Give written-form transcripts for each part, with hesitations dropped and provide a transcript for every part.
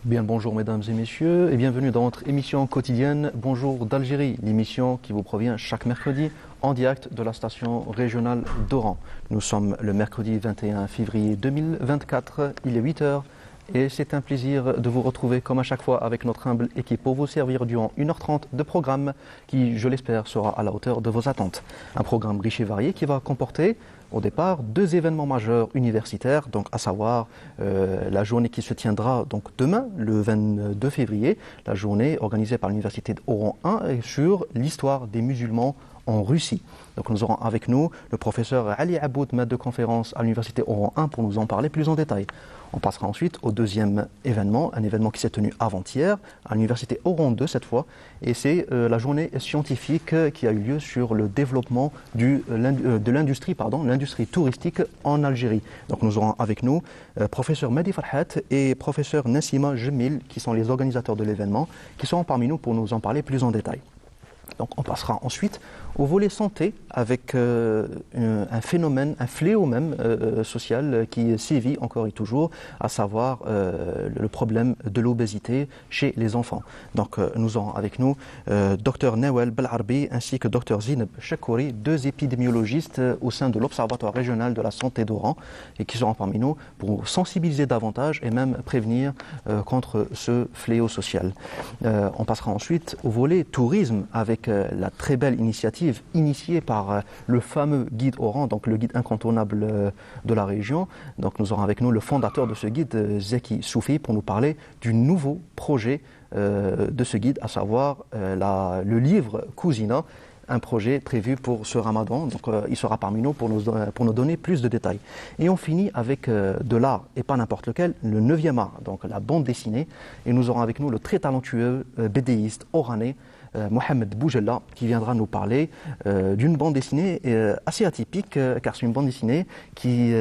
Bien le bonjour mesdames et messieurs et bienvenue dans notre émission quotidienne Bonjour d'Algérie, l'émission qui vous provient chaque mercredi en direct de la station régionale d'Oran. Nous sommes le mercredi 21 février 2024, il est 8 heures et c'est un plaisir de vous retrouver comme à chaque fois avec notre humble équipe pour vous servir durant 1h30 de programme qui, je l'espère, sera à la hauteur de vos attentes. Un programme riche et varié qui va comporter au départ 2 événements majeurs universitaires, donc à savoir la journée qui se tiendra donc demain, le 22 février, la journée organisée par l'université d'Oran 1 et sur l'histoire des musulmans en Russie. Donc nous aurons avec nous le professeur Ali Aboud, maître de conférence à l'université Oran 1 pour nous en parler plus en détail. On passera ensuite au deuxième événement, un événement qui s'est tenu avant-hier à l'université Oran 2 cette fois, et c'est la journée scientifique qui a eu lieu sur le développement de l'industrie touristique en Algérie. Donc nous aurons avec nous professeur Mehdi Farhat et professeur Nassima Jemil qui sont les organisateurs de l'événement, qui seront parmi nous pour nous en parler plus en détail. Donc on passera ensuite au volet santé avec un phénomène, un fléau même social qui sévit encore et toujours, à savoir le problème de l'obésité chez les enfants. Donc nous aurons avec nous Dr Nawel Belarbi ainsi que Dr Zineb Chakouri, 2 épidémiologistes au sein de l'Observatoire régional de la santé d'Oran et qui seront parmi nous pour sensibiliser davantage et même prévenir contre ce fléau social. On passera ensuite au volet tourisme avec la très belle initiative initiée par le fameux guide Oran, donc le guide incontournable de la région. Donc nous aurons avec nous le fondateur de ce guide, Zeki Soufi, pour nous parler du nouveau projet de ce guide, à savoir le livre Cousina, un projet prévu pour ce ramadan. Donc il sera parmi nous pour nous donner plus de détails. Et on finit avec de l'art, et pas n'importe lequel, le 9e art, donc la bande dessinée. Et nous aurons avec nous le très talentueux bédéiste oranais, Mohamed Boujella, qui viendra nous parler d'une bande dessinée assez atypique, car c'est une bande dessinée qui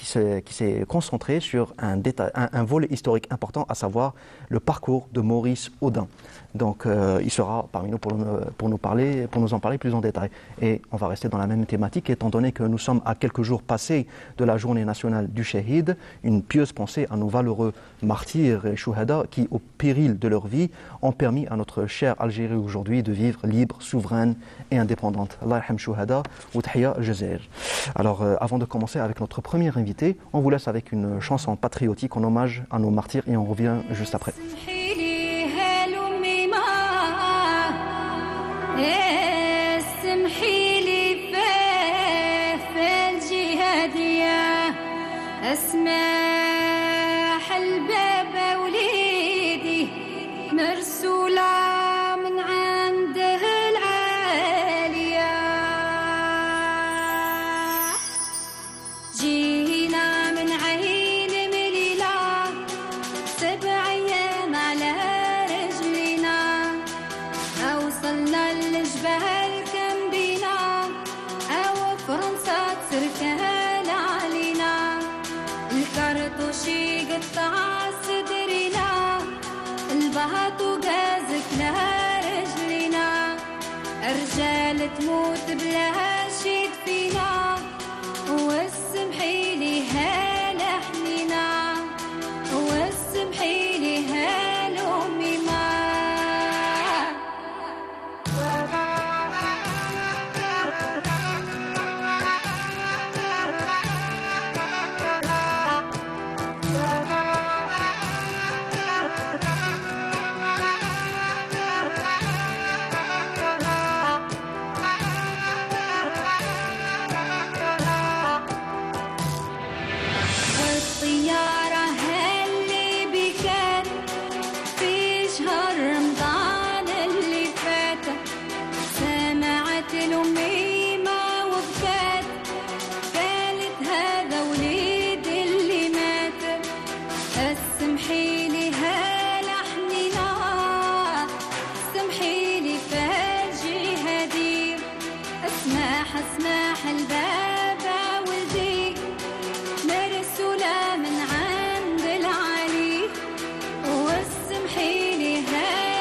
s'est concentrée sur un volet historique important, à savoir le parcours de Maurice Audin. Donc il sera parmi nous pour nous en parler plus en détail. Et on va rester dans la même thématique, étant donné que nous sommes à quelques jours passés de la journée nationale du Shahid, une pieuse pensée à nos valeureux martyrs et chouhada qui, au péril de leur vie, ont permis à notre chère Algérie aujourd'hui de vivre libre, souveraine et indépendante. Allah yarham chouhada wa tahia Jazair. Alors avant de commencer avec notre premier invité, on vous laisse avec une chanson patriotique en hommage à nos martyrs et on revient juste après. أسماح الباب وليدي مرسولة من عنده العالية جينا من عين مليلة 7 أيام على رجلنا أوصلنا للجبال كم بينا أو فرنسا تسركها علينا الكرتوشي قطع صدرنا البهط وقازكنا رجلنا الرجال تموت بلا شيد فينا والسمحي لي هالحنينا والسمحي لي هالأمي ما والطيارة هاللي بكات في شهر رمضان اللي فات سمعت الأميمة وبكات قالت هذا وليد اللي مات اسمحي لي هالحنينة سمحي لي فاجي هدير اسمح الباب ولدي مرسولة من عند العلي والسمحي لي هالحنينة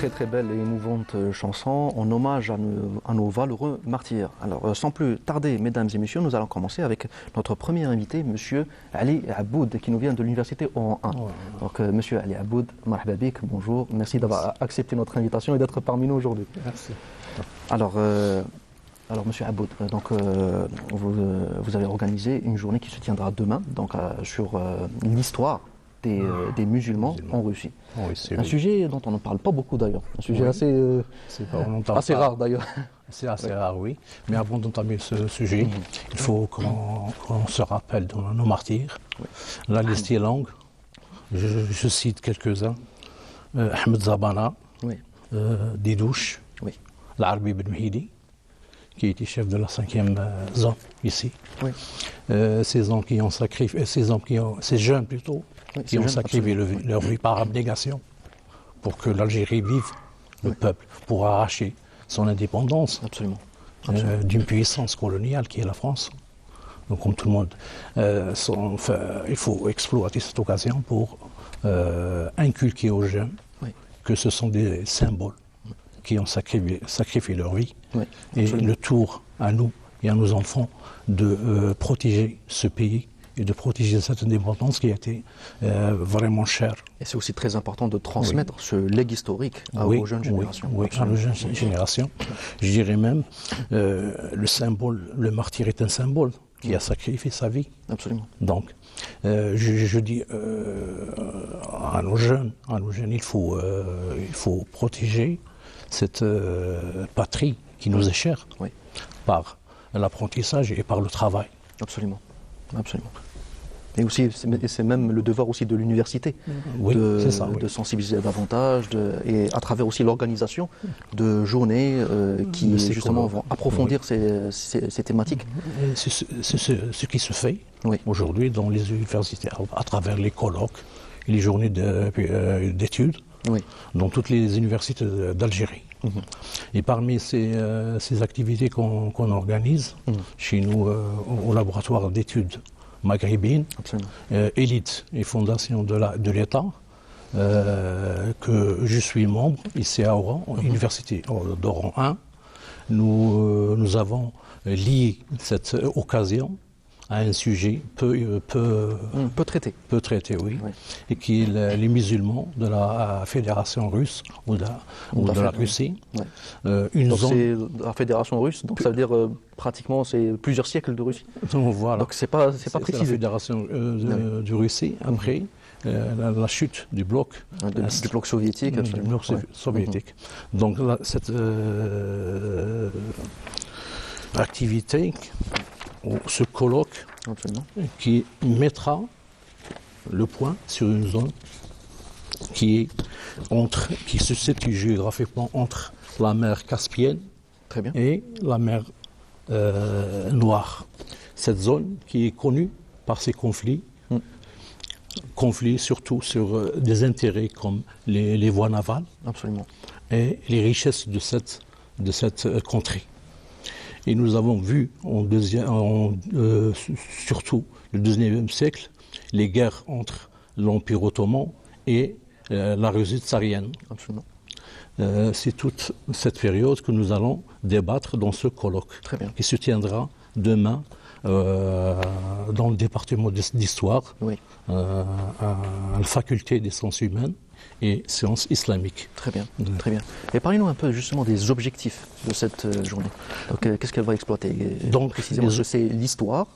très belle et émouvante chanson en hommage à nos valeureux martyrs. Alors sans plus tarder, mesdames et messieurs, nous allons commencer avec notre premier invité, monsieur Ali Aboud, qui nous vient de l'université Oran 1. Donc monsieur Ali Aboud, marhaba bik, bonjour, merci d'avoir accepté notre invitation et d'être parmi nous aujourd'hui. Merci. Alors, monsieur Aboud, donc, vous avez organisé une journée qui se tiendra demain donc, sur l'histoire des musulmans en Russie. Oui, c'est un sujet dont on ne parle pas beaucoup d'ailleurs. Un sujet assez rare d'ailleurs. C'est assez rare, oui. Mais avant d'entamer ce sujet, il faut qu'on se rappelle de nos martyrs. Oui. La liste est longue. Je cite quelques-uns. Ahmed Zabana, Oui. Didouche, Oui. l'Arbi Ben Mehidi, qui était chef de la 5e zone ici. Oui. Ces hommes qui ont sacrifié, ces jeunes plutôt, Oui, qui ont sacrifié leur vie par abnégation pour que l'Algérie vive, le peuple, pour arracher son indépendance Absolument. d'une puissance coloniale qui est la France. Donc comme tout le monde, il faut exploiter cette occasion pour inculquer aux jeunes que ce sont des symboles qui ont sacrifié leur vie. Oui, et le tour à nous et à nos enfants de protéger ce pays et de protéger cette indépendance qui a été vraiment chère. Et c'est aussi très important de transmettre ce legs historique aux jeunes générations. Oui, à nos jeunes générations. Je dirais même, le symbole, le martyr est un symbole qui a sacrifié sa vie. Absolument. Donc, je dis à nos jeunes, il faut protéger cette patrie qui nous est chère par l'apprentissage et par le travail. Absolument. Et aussi, c'est même le devoir aussi de l'université de sensibiliser davantage et à travers aussi l'organisation de journées qui justement vont approfondir ces thématiques. C'est ce qui se fait aujourd'hui dans les universités, à travers les colloques et les journées d'études dans toutes les universités d'Algérie. Et parmi ces activités qu'on organise chez nous au laboratoire d'études maghrébines, élite et fondation de l'État, que je suis membre ici à Oran, université d'Oran 1, nous avons lié cette occasion à un sujet peu traité, et qui est les musulmans de la Fédération russe ou de la Russie. C'est la Fédération russe, donc ça veut dire pratiquement c'est plusieurs siècles de Russie. Voilà. Donc c'est pas précisé. La Fédération de Russie après la chute du bloc soviétique. Donc cette activité, ce colloque qui mettra le point sur une zone qui se situe géographiquement entre la mer Caspienne et la mer Noire. Cette zone qui est connue par ces conflits surtout sur des intérêts comme les voies navales et les richesses de cette contrée. Et nous avons vu, surtout le XIXe siècle, les guerres entre l'Empire ottoman et la Russie tsarienne. C'est toute cette période que nous allons débattre dans ce colloque qui se tiendra demain dans le département d'histoire, à la faculté des sciences humaines et sciences islamiques. Très bien. Et parlez-nous un peu justement des objectifs de cette journée. Donc, qu'est-ce qu'elle va exploiter? Donc, précisément, c'est l'histoire,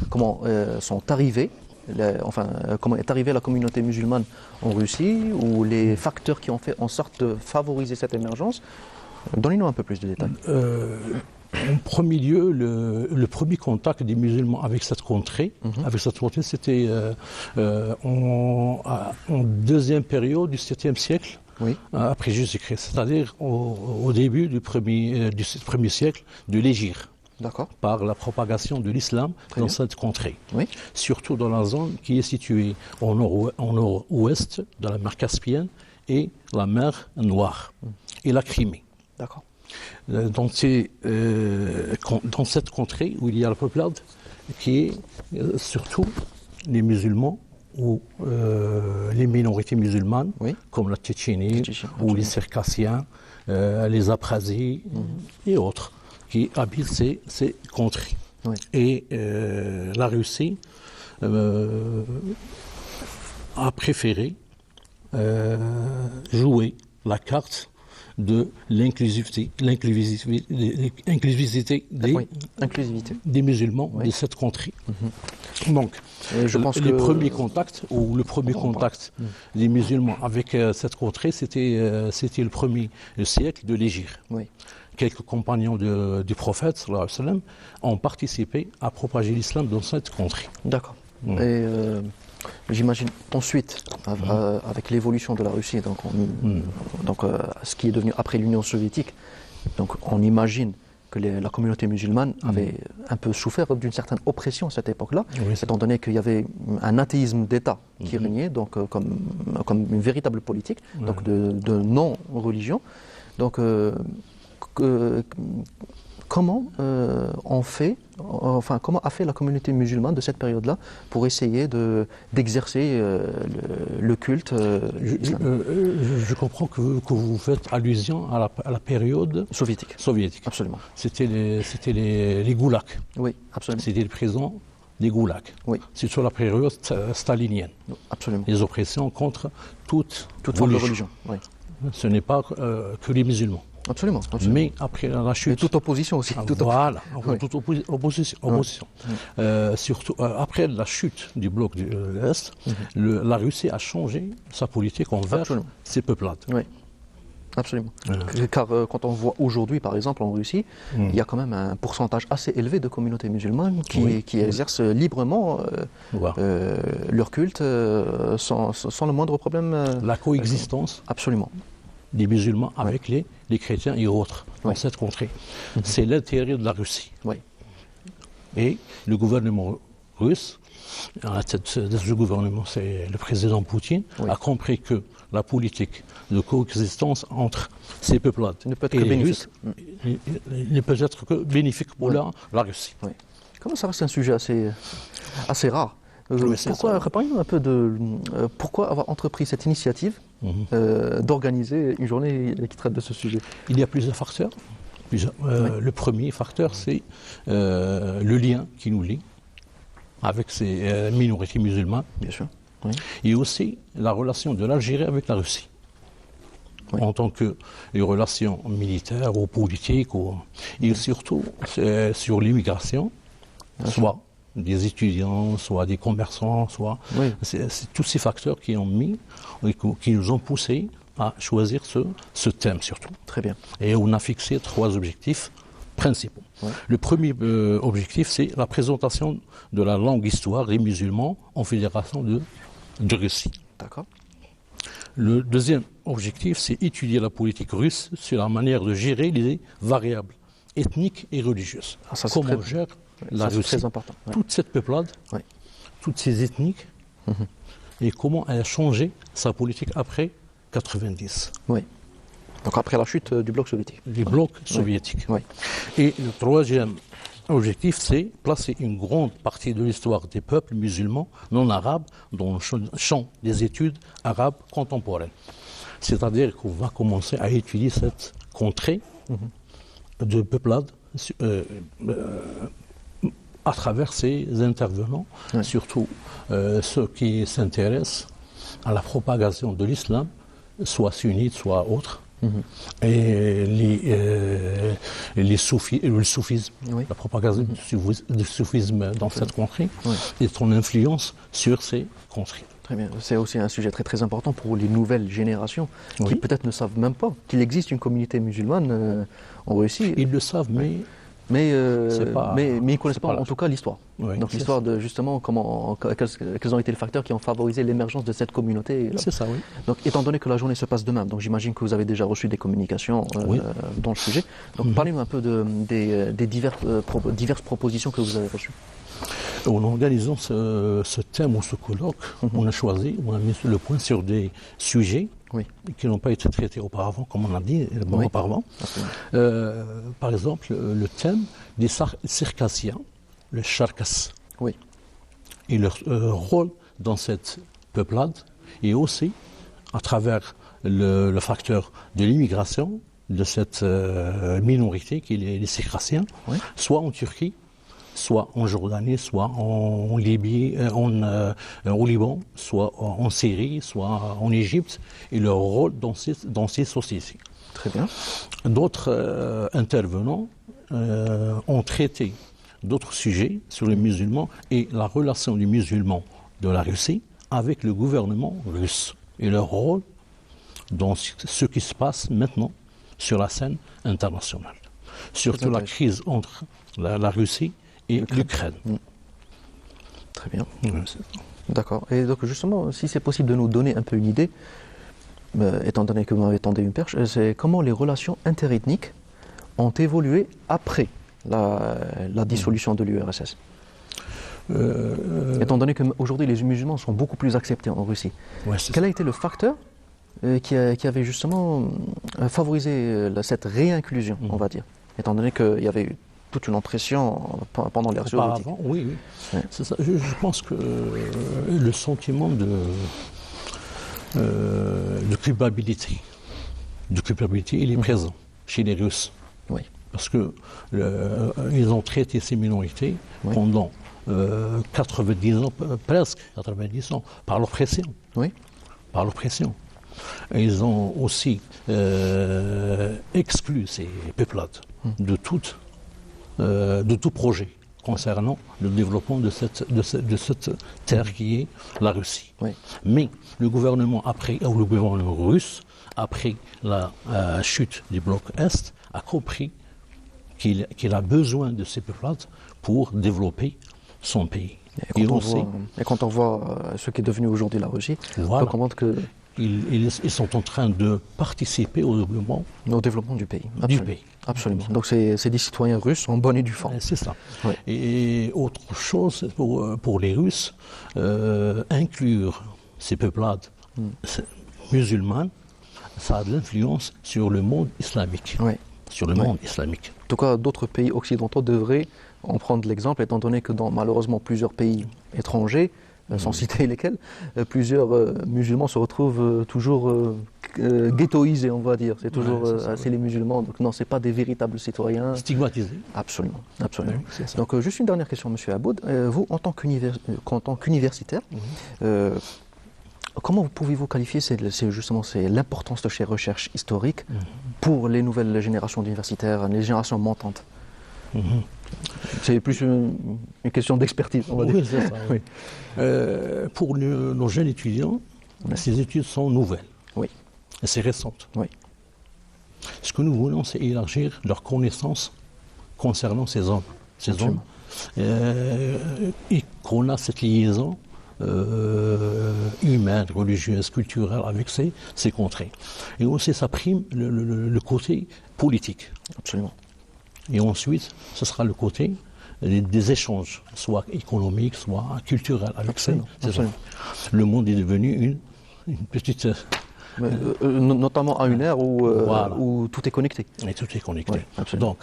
comment sont arrivés, comment est arrivée la communauté musulmane en Russie, ou les facteurs qui ont fait en sorte de favoriser cette émergence. Donnez-nous un peu plus de détails. En premier lieu, le premier contact des musulmans avec cette contrée, c'était en deuxième période du 7e siècle, après Jésus-Christ, c'est-à-dire au début du premier siècle de l'Hégire, par la propagation de l'islam dans cette contrée, surtout dans la zone qui est située au nord-ouest de la mer Caspienne et la mer Noire et la Crimée. Donc c'est dans cette contrée où il y a la peuplade qui est surtout les musulmans où les minorités musulmanes, Oui. comme la Tchétchénie, Tchétchénie, ou les Circassiens, les Abkhazies et autres, qui habitent ces contrées. Oui. Et la Russie a préféré jouer la carte de l'inclusivité Oui, inclusivité. des musulmans Oui. de cette contrée. Donc, Et je pense les que- premiers contacts, ou le premier contact des musulmans avec cette contrée, c'était le premier siècle de l'Hégire. Oui. Quelques compagnons du prophète sallallahu alayhi wa sallam, ont participé à propager l'islam dans cette contrée. D'accord. Et j'imagine ensuite, avec l'évolution de la Russie, donc, ce qui est devenu après l'Union soviétique, donc on imagine que la communauté musulmane avait un peu souffert d'une certaine oppression à cette époque-là, Oui. étant donné qu'il y avait un athéisme d'État qui régnait, donc comme une véritable politique, donc de non-religion. Donc, comment comment a fait la communauté musulmane de cette période-là pour essayer d'exercer le culte islamique Je comprends que vous faites allusion à la période soviétique? soviétique. Absolument. C'était les goulags. Oui, absolument. C'était les prisons des goulags. Oui, C'est sur la période stalinienne. absolument. Les oppressions contre toute Toute forme de religion. Oui, Ce n'est pas que les musulmans. absolument. absolument. Mais après la Et chute... toute opposition aussi. toute Voilà, Oui. toute opposition. Surtout après la chute du bloc de l'Est, la Russie a changé sa politique envers Absolument. ces peuplades. Oui, absolument. Car quand on voit aujourd'hui, par exemple, en Russie, il y a quand même un pourcentage assez élevé de communautés musulmanes qui exercent librement Voilà. leur culte sans le moindre problème. La coexistence Absolument. des musulmans avec les chrétiens et autres dans Ouais. cette contrée. C'est l'intérêt de la Russie. Oui, Et le gouvernement russe, à la tête de ce gouvernement, c'est le président Poutine, Oui. a compris que la politique de coexistence entre ces peuplades Ne peut être et que les bénéfique. Russes ne peut être que bénéfique pour la Russie. oui. Comment ça reste un sujet assez rare. Oui, c'est Pourquoi, ça. parlez-nous un peu pourquoi avoir entrepris cette initiative d'organiser une journée qui traite de ce sujet? Il y a plusieurs facteurs. Le premier facteur, c'est le lien qui nous lie avec ces minorités musulmanes, Bien sûr. Oui. et aussi la relation de l'Algérie avec la Russie. Oui. En tant que les relations militaires ou politiques, et surtout sur l'immigration, soit des étudiants, soit des commerçants, soit... Oui. C'est tous ces facteurs qui ont mis, et qui nous ont poussés à choisir ce thème surtout. Très bien. Et on a fixé 3 objectifs principaux. Ouais. Le premier objectif, c'est la présentation de la longue histoire des musulmans en fédération de Russie. D'accord. Le deuxième objectif, c'est étudier la politique russe sur la manière de gérer les variables ethniques et religieuses. Ah, ça, c'est Comment très- gère la Ça, c'est Russie très important. Ouais. toute cette peuplade, Ouais. toutes ces ethniques, et comment elle a changé sa politique après 90, Oui. Donc après la chute du bloc soviétique. les blocs soviétiques. Oui. Et le troisième objectif, c'est placer une grande partie de l'histoire des peuples musulmans non arabes dans le champ des études arabes contemporaines. C'est-à-dire qu'on va commencer à étudier cette contrée de peuplade à travers ces intervenants, surtout ceux qui s'intéressent à la propagation de l'islam, soit sunnites, soit autres. Et le soufisme, Oui. la propagation du soufisme dans cette contrée, et son influence sur ces contrées. Très bien. C'est aussi un sujet très très important pour les nouvelles générations qui Oui. peut-être ne savent même pas qu'il existe une communauté musulmane en Russie, Ils le savent, mais mais c'est pas- ils ne connaissent c'est pas pas la- en tout cas l'histoire. Oui, Donc c'est l'histoire de justement quels ont été les facteurs qui ont favorisé l'émergence de cette communauté. c'est ça, oui. Donc, étant donné que la journée se passe demain, donc j'imagine que vous avez déjà reçu des communications Oui. dans le sujet. Donc, parlez-nous un peu des diverses propositions que vous avez reçues. En organisant ce thème ou ce colloque, on a choisi, on a mis le point sur des sujets Oui. qui n'ont pas été traités auparavant, comme on a dit Oui. auparavant. Absolument. Par exemple, le thème des circassiens, le Charkas, Oui. et leur rôle dans cette peuplade et aussi à travers le facteur de l'immigration de cette minorité qui est les Circassiens, Oui. soit en Turquie, soit en Jordanie, soit en Libye, au Liban, soit en Syrie, soit en Égypte, et leur rôle dans ces sociétés. Très bien. D'autres intervenants ont traité d'autres sujets sur les musulmans et la relation des musulmans de la Russie avec le gouvernement russe et leur rôle dans ce qui se passe maintenant sur la scène internationale. Surtout la crise entre la Russie et l'Ukraine. Très bien. D'accord. Et donc justement, si c'est possible de nous donner un peu une idée, étant donné que vous m'avez tendu une perche, c'est comment les relations interethniques ont évolué après la dissolution de l'URSS. Étant donné qu'aujourd'hui les musulmans sont beaucoup plus acceptés en Russie, quel a été le facteur qui avait justement favorisé cette réinclusion, on va dire, étant donné qu'il y avait eu toute une oppression pendant l'ère soviétique. Oui. Ouais. C'est ça. Je pense que le sentiment de culpabilité, il est présent chez les Russes. Oui. Parce que ils ont traité ces minorités pendant 90 ans, presque 90 ans, par l'oppression. Oui. Par l'oppression. Et ils ont aussi exclu ces peuplades de tout projet concernant le développement de cette terre qui est la Russie. Oui. Mais le gouvernement russe, après la chute du bloc Est, a compris qu'il a besoin de ces peuplades pour développer son pays. Et quand on voit ce qui est devenu aujourd'hui la Russie, voilà. on comprend que ils sont en train de participer au développement du pays. Absolument. Absolument. Donc c'est des citoyens russes en bonne et due forme. C'est ça. Oui. Et autre chose pour les Russes, inclure ces peuplades musulmanes, ça a de l'influence sur le monde islamique. Oui. Sur le monde islamique. En tout cas, d'autres pays occidentaux devraient en prendre l'exemple, étant donné que dans malheureusement plusieurs pays étrangers, sans citer lesquels, plusieurs musulmans se retrouvent toujours ghettoisés, on va dire. C'est toujours c'est les musulmans. Donc non, c'est pas des véritables citoyens. Stigmatisés. Absolument. Oui, Donc juste une dernière question, Monsieur Aboud. Vous, en tant qu'universitaire, comment pouvez-vous qualifier c'est l'importance de ces recherches historiques pour les nouvelles générations d'universitaires, les générations montantes? C'est plus une question d'expertise, on va dire. Oui, c'est ça. Oui. Pour nos jeunes étudiants, ces études sont nouvelles. Oui. Et c'est récente. Oui. Ce que nous voulons, c'est élargir leurs connaissances concernant ces hommes. Et qu'on a cette liaison humaine, religieuse, culturelle avec ces contrées. Et aussi, ça prime le côté politique. Absolument. Et ensuite, ce sera le côté des échanges, soit économiques, soit culturels avec ces hommes. Le monde est devenu une petite... notamment à une ère où tout est connecté. Et tout est connecté. Oui, donc,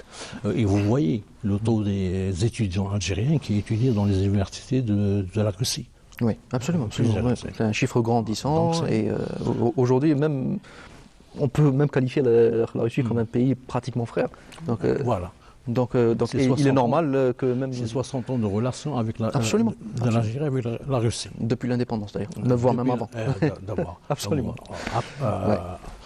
et vous voyez le taux des étudiants algériens qui étudient dans les universités de la Russie. Oui, absolument. C'est un chiffre grandissant. Donc, et aujourd'hui, même, on peut même qualifier la Russie comme un pays pratiquement frère. Donc, voilà. Donc il est normal que même... C'est 60 ans de relation avec Absolument. de l'Algérie avec la Russie. Depuis l'indépendance d'ailleurs, voire même avant. D'abord. Absolument.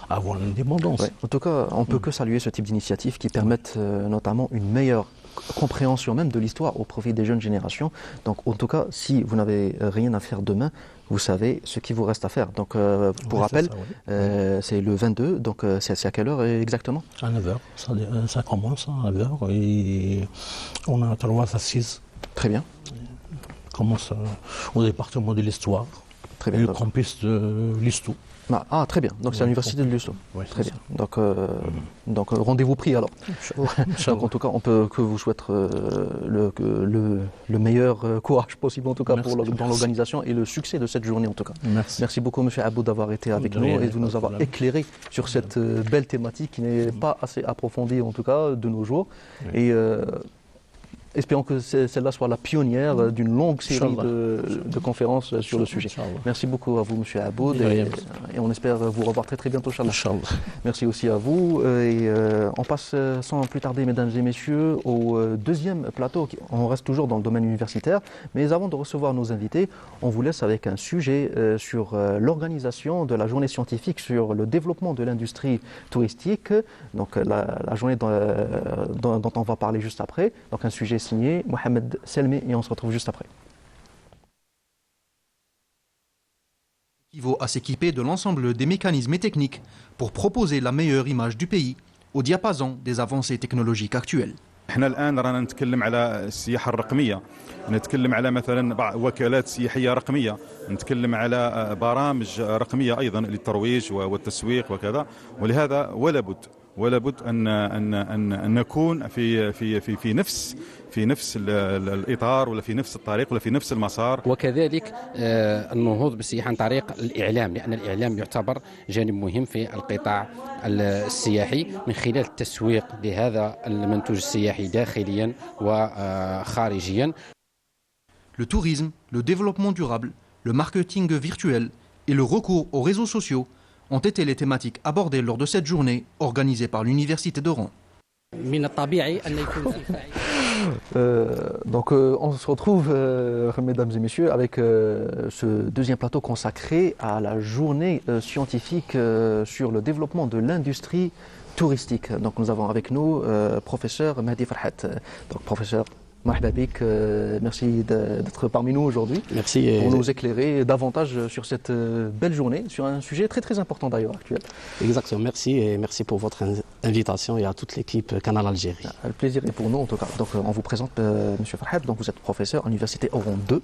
Avant l'indépendance. Ouais. En tout cas, on ne peut que saluer ce type d'initiatives qui permettent notamment une meilleure compréhension même de l'histoire au profit des jeunes générations. Donc en tout cas, si vous n'avez rien à faire demain, vous savez ce qu'il vous reste à faire. Donc pour rappel, c'est le 22, donc c'est à quelle heure exactement? À 9h, ça commence à 9h et on a 3 à 6. Très bien. On commence au département de l'histoire. Très bien. Et le campus de l'Istou. Ah, très bien. Donc c'est à l'université de l'Istou. Très bien. Donc rendez-vous pris alors. Donc en tout cas, on peut que vous souhaiter le meilleur courage possible en tout cas dans l'organisation et le succès de cette journée en tout cas. Merci beaucoup Monsieur Aboud d'avoir été avec nous et de nous avoir éclairé sur cette belle thématique qui n'est pas assez approfondie en tout cas de nos jours. Et Espérons que celle-là soit la pionnière d'une longue série de conférences sur le sujet. Merci beaucoup à vous, M. Aboud, et on espère vous revoir très très bientôt, Inch'Allah. Merci aussi à vous. Et on passe sans plus tarder, mesdames et messieurs, au deuxième plateau. On reste toujours dans le domaine universitaire, mais avant de recevoir nos invités, on vous laisse avec un sujet sur l'organisation de la journée scientifique sur le développement de l'industrie touristique. Donc la journée dont on va parler juste après. Donc un sujet signé Mohamed Selmi et on se retrouve juste après. Équivaut à s'équiper de l'ensemble des mécanismes et techniques pour proposer la meilleure image du pays au diapason des avancées technologiques actuelles. احنا الان رانا نتكلم على السياحه الرقميه، نتكلم على مثلا وكالات سياحيه رقميه، نتكلم على برامج رقميه ايضا للترويج والتسويق وكذا، ولهذا ولا بد ان نكون في نفس الاطار ولا في نفس الطريق ولا في نفس المسار. وكذلك النهوض بالسياحه عن طريق الاعلام، لان الاعلام يعتبر جانب مهم في القطاع السياحي من خلال التسويق لهذا المنتوج السياحي داخليا وخارجيا. Le tourisme, le développement durable, le marketing virtuel et le recours aux réseaux sociaux ont été les thématiques abordées lors de cette journée organisée par l'Université d'Oran. Donc on se retrouve, mesdames et messieurs, avec ce deuxième plateau consacré à la journée scientifique sur le développement de l'industrie touristique. Donc nous avons avec nous professeur Mahdi Farhat. Donc professeur Marhaba bik, merci d'être parmi nous aujourd'hui. Merci. Pour nous éclairer davantage sur cette belle journée, sur un sujet très très important d'ailleurs actuel. Exactement, merci et merci pour votre invitation et à toute l'équipe Canal Algérie. Le plaisir est pour nous en tout cas. Donc on vous présente M. Farhat, donc vous êtes professeur à l'Université Oran 2.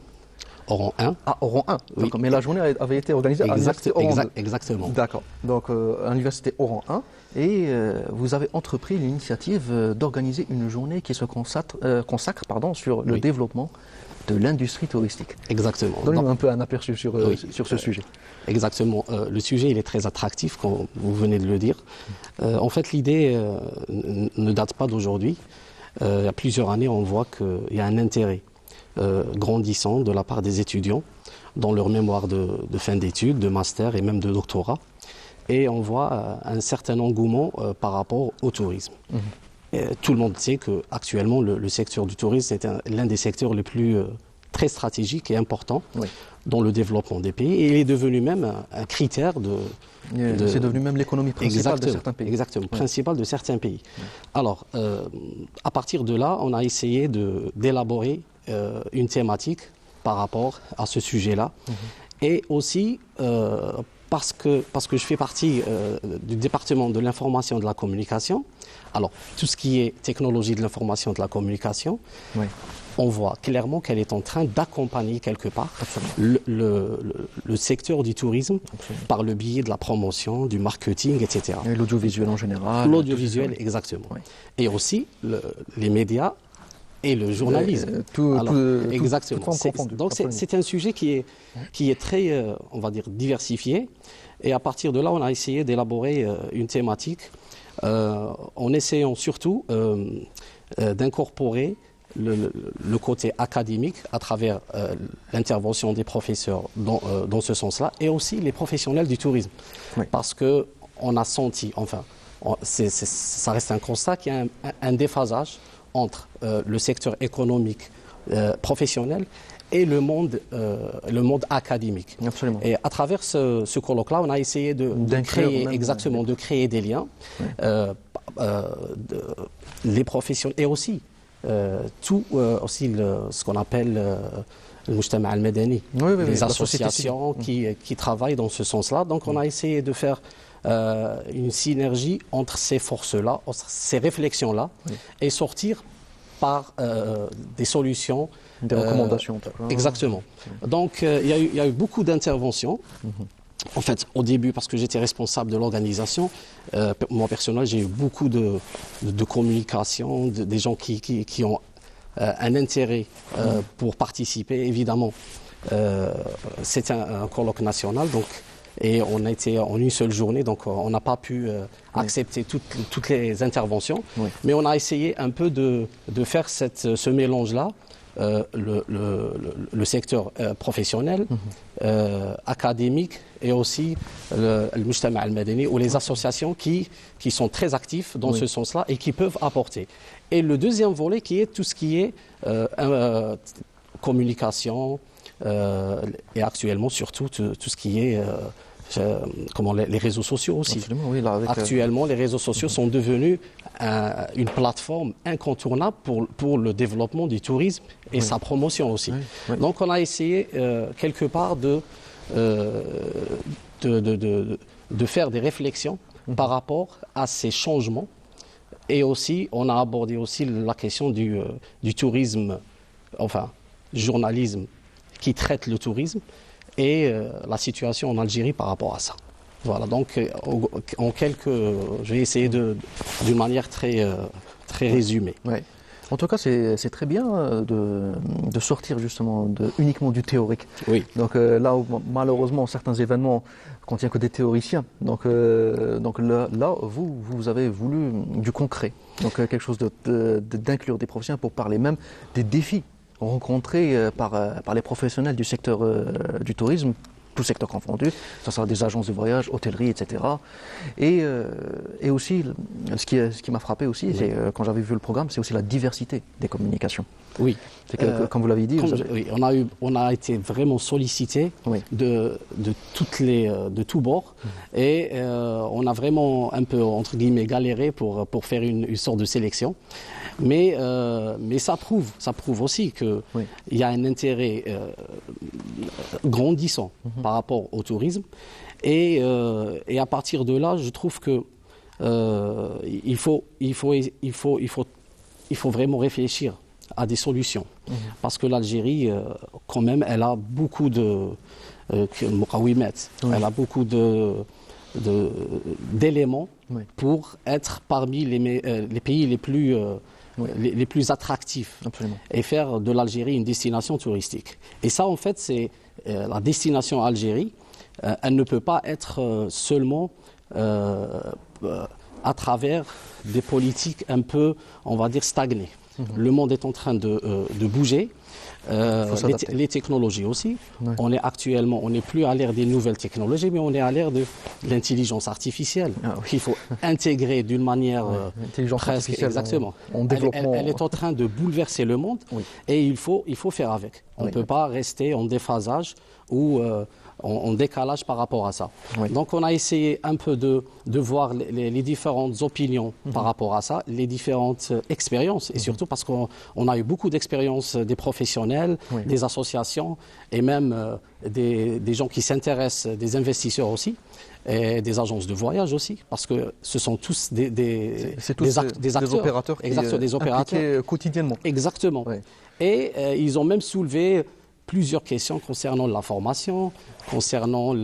Oran 1. Ah, Oran 1. Oui. Mais la journée avait été organisée à l'Université Oran 2. Exactement. D'accord. Donc à l'Université Oran 1. Et vous avez entrepris l'initiative d'organiser une journée qui se consacre sur le développement de l'industrie touristique. Exactement. Donnez-nous un peu un aperçu sur ce sujet. Exactement. Le sujet il est très attractif, comme vous venez de le dire. En fait, l'idée ne date pas d'aujourd'hui. Il y a plusieurs années, on voit qu'il y a un intérêt grandissant de la part des étudiants dans leur mémoire de fin d'études, de master et même de doctorat. Et on voit un certain engouement par rapport au tourisme. Tout le monde sait qu'actuellement, le secteur du tourisme est l'un des secteurs les plus très stratégiques et importants dans le développement des pays. Et il est devenu même un critère c'est devenu même l'économie principale de certains pays. Exactement, principale de certains pays. Alors, à partir de là, on a essayé d'élaborer une thématique par rapport à ce sujet-là. Et aussi... Parce que je fais partie du département de l'information et de la communication, alors tout ce qui est technologie de l'information et de la communication, on voit clairement qu'elle est en train d'accompagner quelque part le secteur du tourisme par le biais de la promotion, du marketing, etc. Et l'audiovisuel en général. L'audiovisuel, exactement. Et aussi les médias et le journalisme. Exactement. Donc c'est un sujet qui est très, on va dire, diversifié. Et à partir de là, on a essayé d'élaborer une thématique en essayant surtout d'incorporer le côté académique à travers l'intervention des professeurs dans ce sens-là et aussi les professionnels du tourisme. Parce qu'on a senti, enfin, ça reste un constat qu'il y a un déphasage entre le secteur économique professionnel et le monde académique. Absolument. Et à travers ce colloque-là, on a essayé de créer des liens, les professionnels et aussi ce qu'on appelle le Mujtama al-Madani, les associations qui travaillent dans ce sens-là. Donc on a essayé de faire une synergie entre ces forces-là, ces réflexions-là, et sortir par des solutions. Des recommandations. Exactement. Donc il y a eu beaucoup d'interventions. En fait, au début, parce que j'étais responsable de l'organisation, moi personnellement, j'ai eu beaucoup de communication, des gens qui ont un intérêt pour participer. Évidemment, c'est un colloque national, donc Et on a été en une seule journée, donc on n'a pas pu accepter toutes les interventions. Oui. Mais on a essayé un peu de faire ce mélange-là, le secteur professionnel, académique et aussi le Mujtama al-Madani ou les associations qui sont très actifs dans ce sens-là et qui peuvent apporter. Et le deuxième volet qui est tout ce qui est communication et actuellement surtout tout ce qui est les réseaux sociaux aussi. Absolument, oui, là, avec, Actuellement, les réseaux sociaux sont devenus une plateforme incontournable pour le développement du tourisme et sa promotion aussi. Oui. Donc on a essayé quelque part de faire des réflexions par rapport à ces changements. Et aussi, on a abordé aussi la question du tourisme, enfin, journalisme qui traite le tourisme et la situation en Algérie par rapport à ça. Voilà, donc je vais essayer d'une manière très résumée. Ouais. En tout cas, c'est très bien de sortir justement uniquement du théorique. Oui. Donc là où malheureusement certains événements contiennent que des théoriciens. Donc là, vous avez voulu du concret. Donc quelque chose d'inclure des professionnels pour parler même des défis rencontrés par les professionnels du secteur du tourisme, tout secteur confondu, ça sera des agences de voyage, hôtellerie, etc. Et aussi, ce qui m'a frappé aussi, c'est quand j'avais vu le programme, c'est aussi la diversité des communications. Oui. C'est que, comme vous l'avez dit, oui, on a été vraiment sollicité de tous bords et on a vraiment un peu entre guillemets galéré pour faire une sorte de sélection. Mais ça prouve aussi qu'il y a un intérêt grandissant par rapport au tourisme. Et à partir de là, je trouve que il faut vraiment réfléchir à des solutions. Parce que l'Algérie, quand même, elle a beaucoup elle a beaucoup d'éléments pour être parmi les pays les plus attractifs. Absolument. Et faire de l'Algérie une destination touristique. Et ça, en fait, c'est la destination Algérie. Elle ne peut pas être seulement à travers des politiques un peu, on va dire, stagnées. Le monde est en train de bouger. Les technologies aussi. Ouais. On n'est plus à l'ère des nouvelles technologies, mais on est à l'ère de l'intelligence artificielle qu'il faut intégrer d'une manière presque exactement. Elle est en train de bouleverser le monde et il faut faire avec. On ne peut pas rester en déphasage ou en décalage par rapport à ça. Donc on a essayé un peu de voir les différentes opinions par rapport à ça, les différentes expériences et surtout parce qu'on a eu beaucoup d'expériences des professionnels, des associations et même des gens qui s'intéressent, des investisseurs aussi et des agences de voyage aussi parce que ce sont tous des acteurs, opérateurs des opérateurs quotidiennement. Exactement. Et ils ont même soulevé plusieurs questions concernant la formation, concernant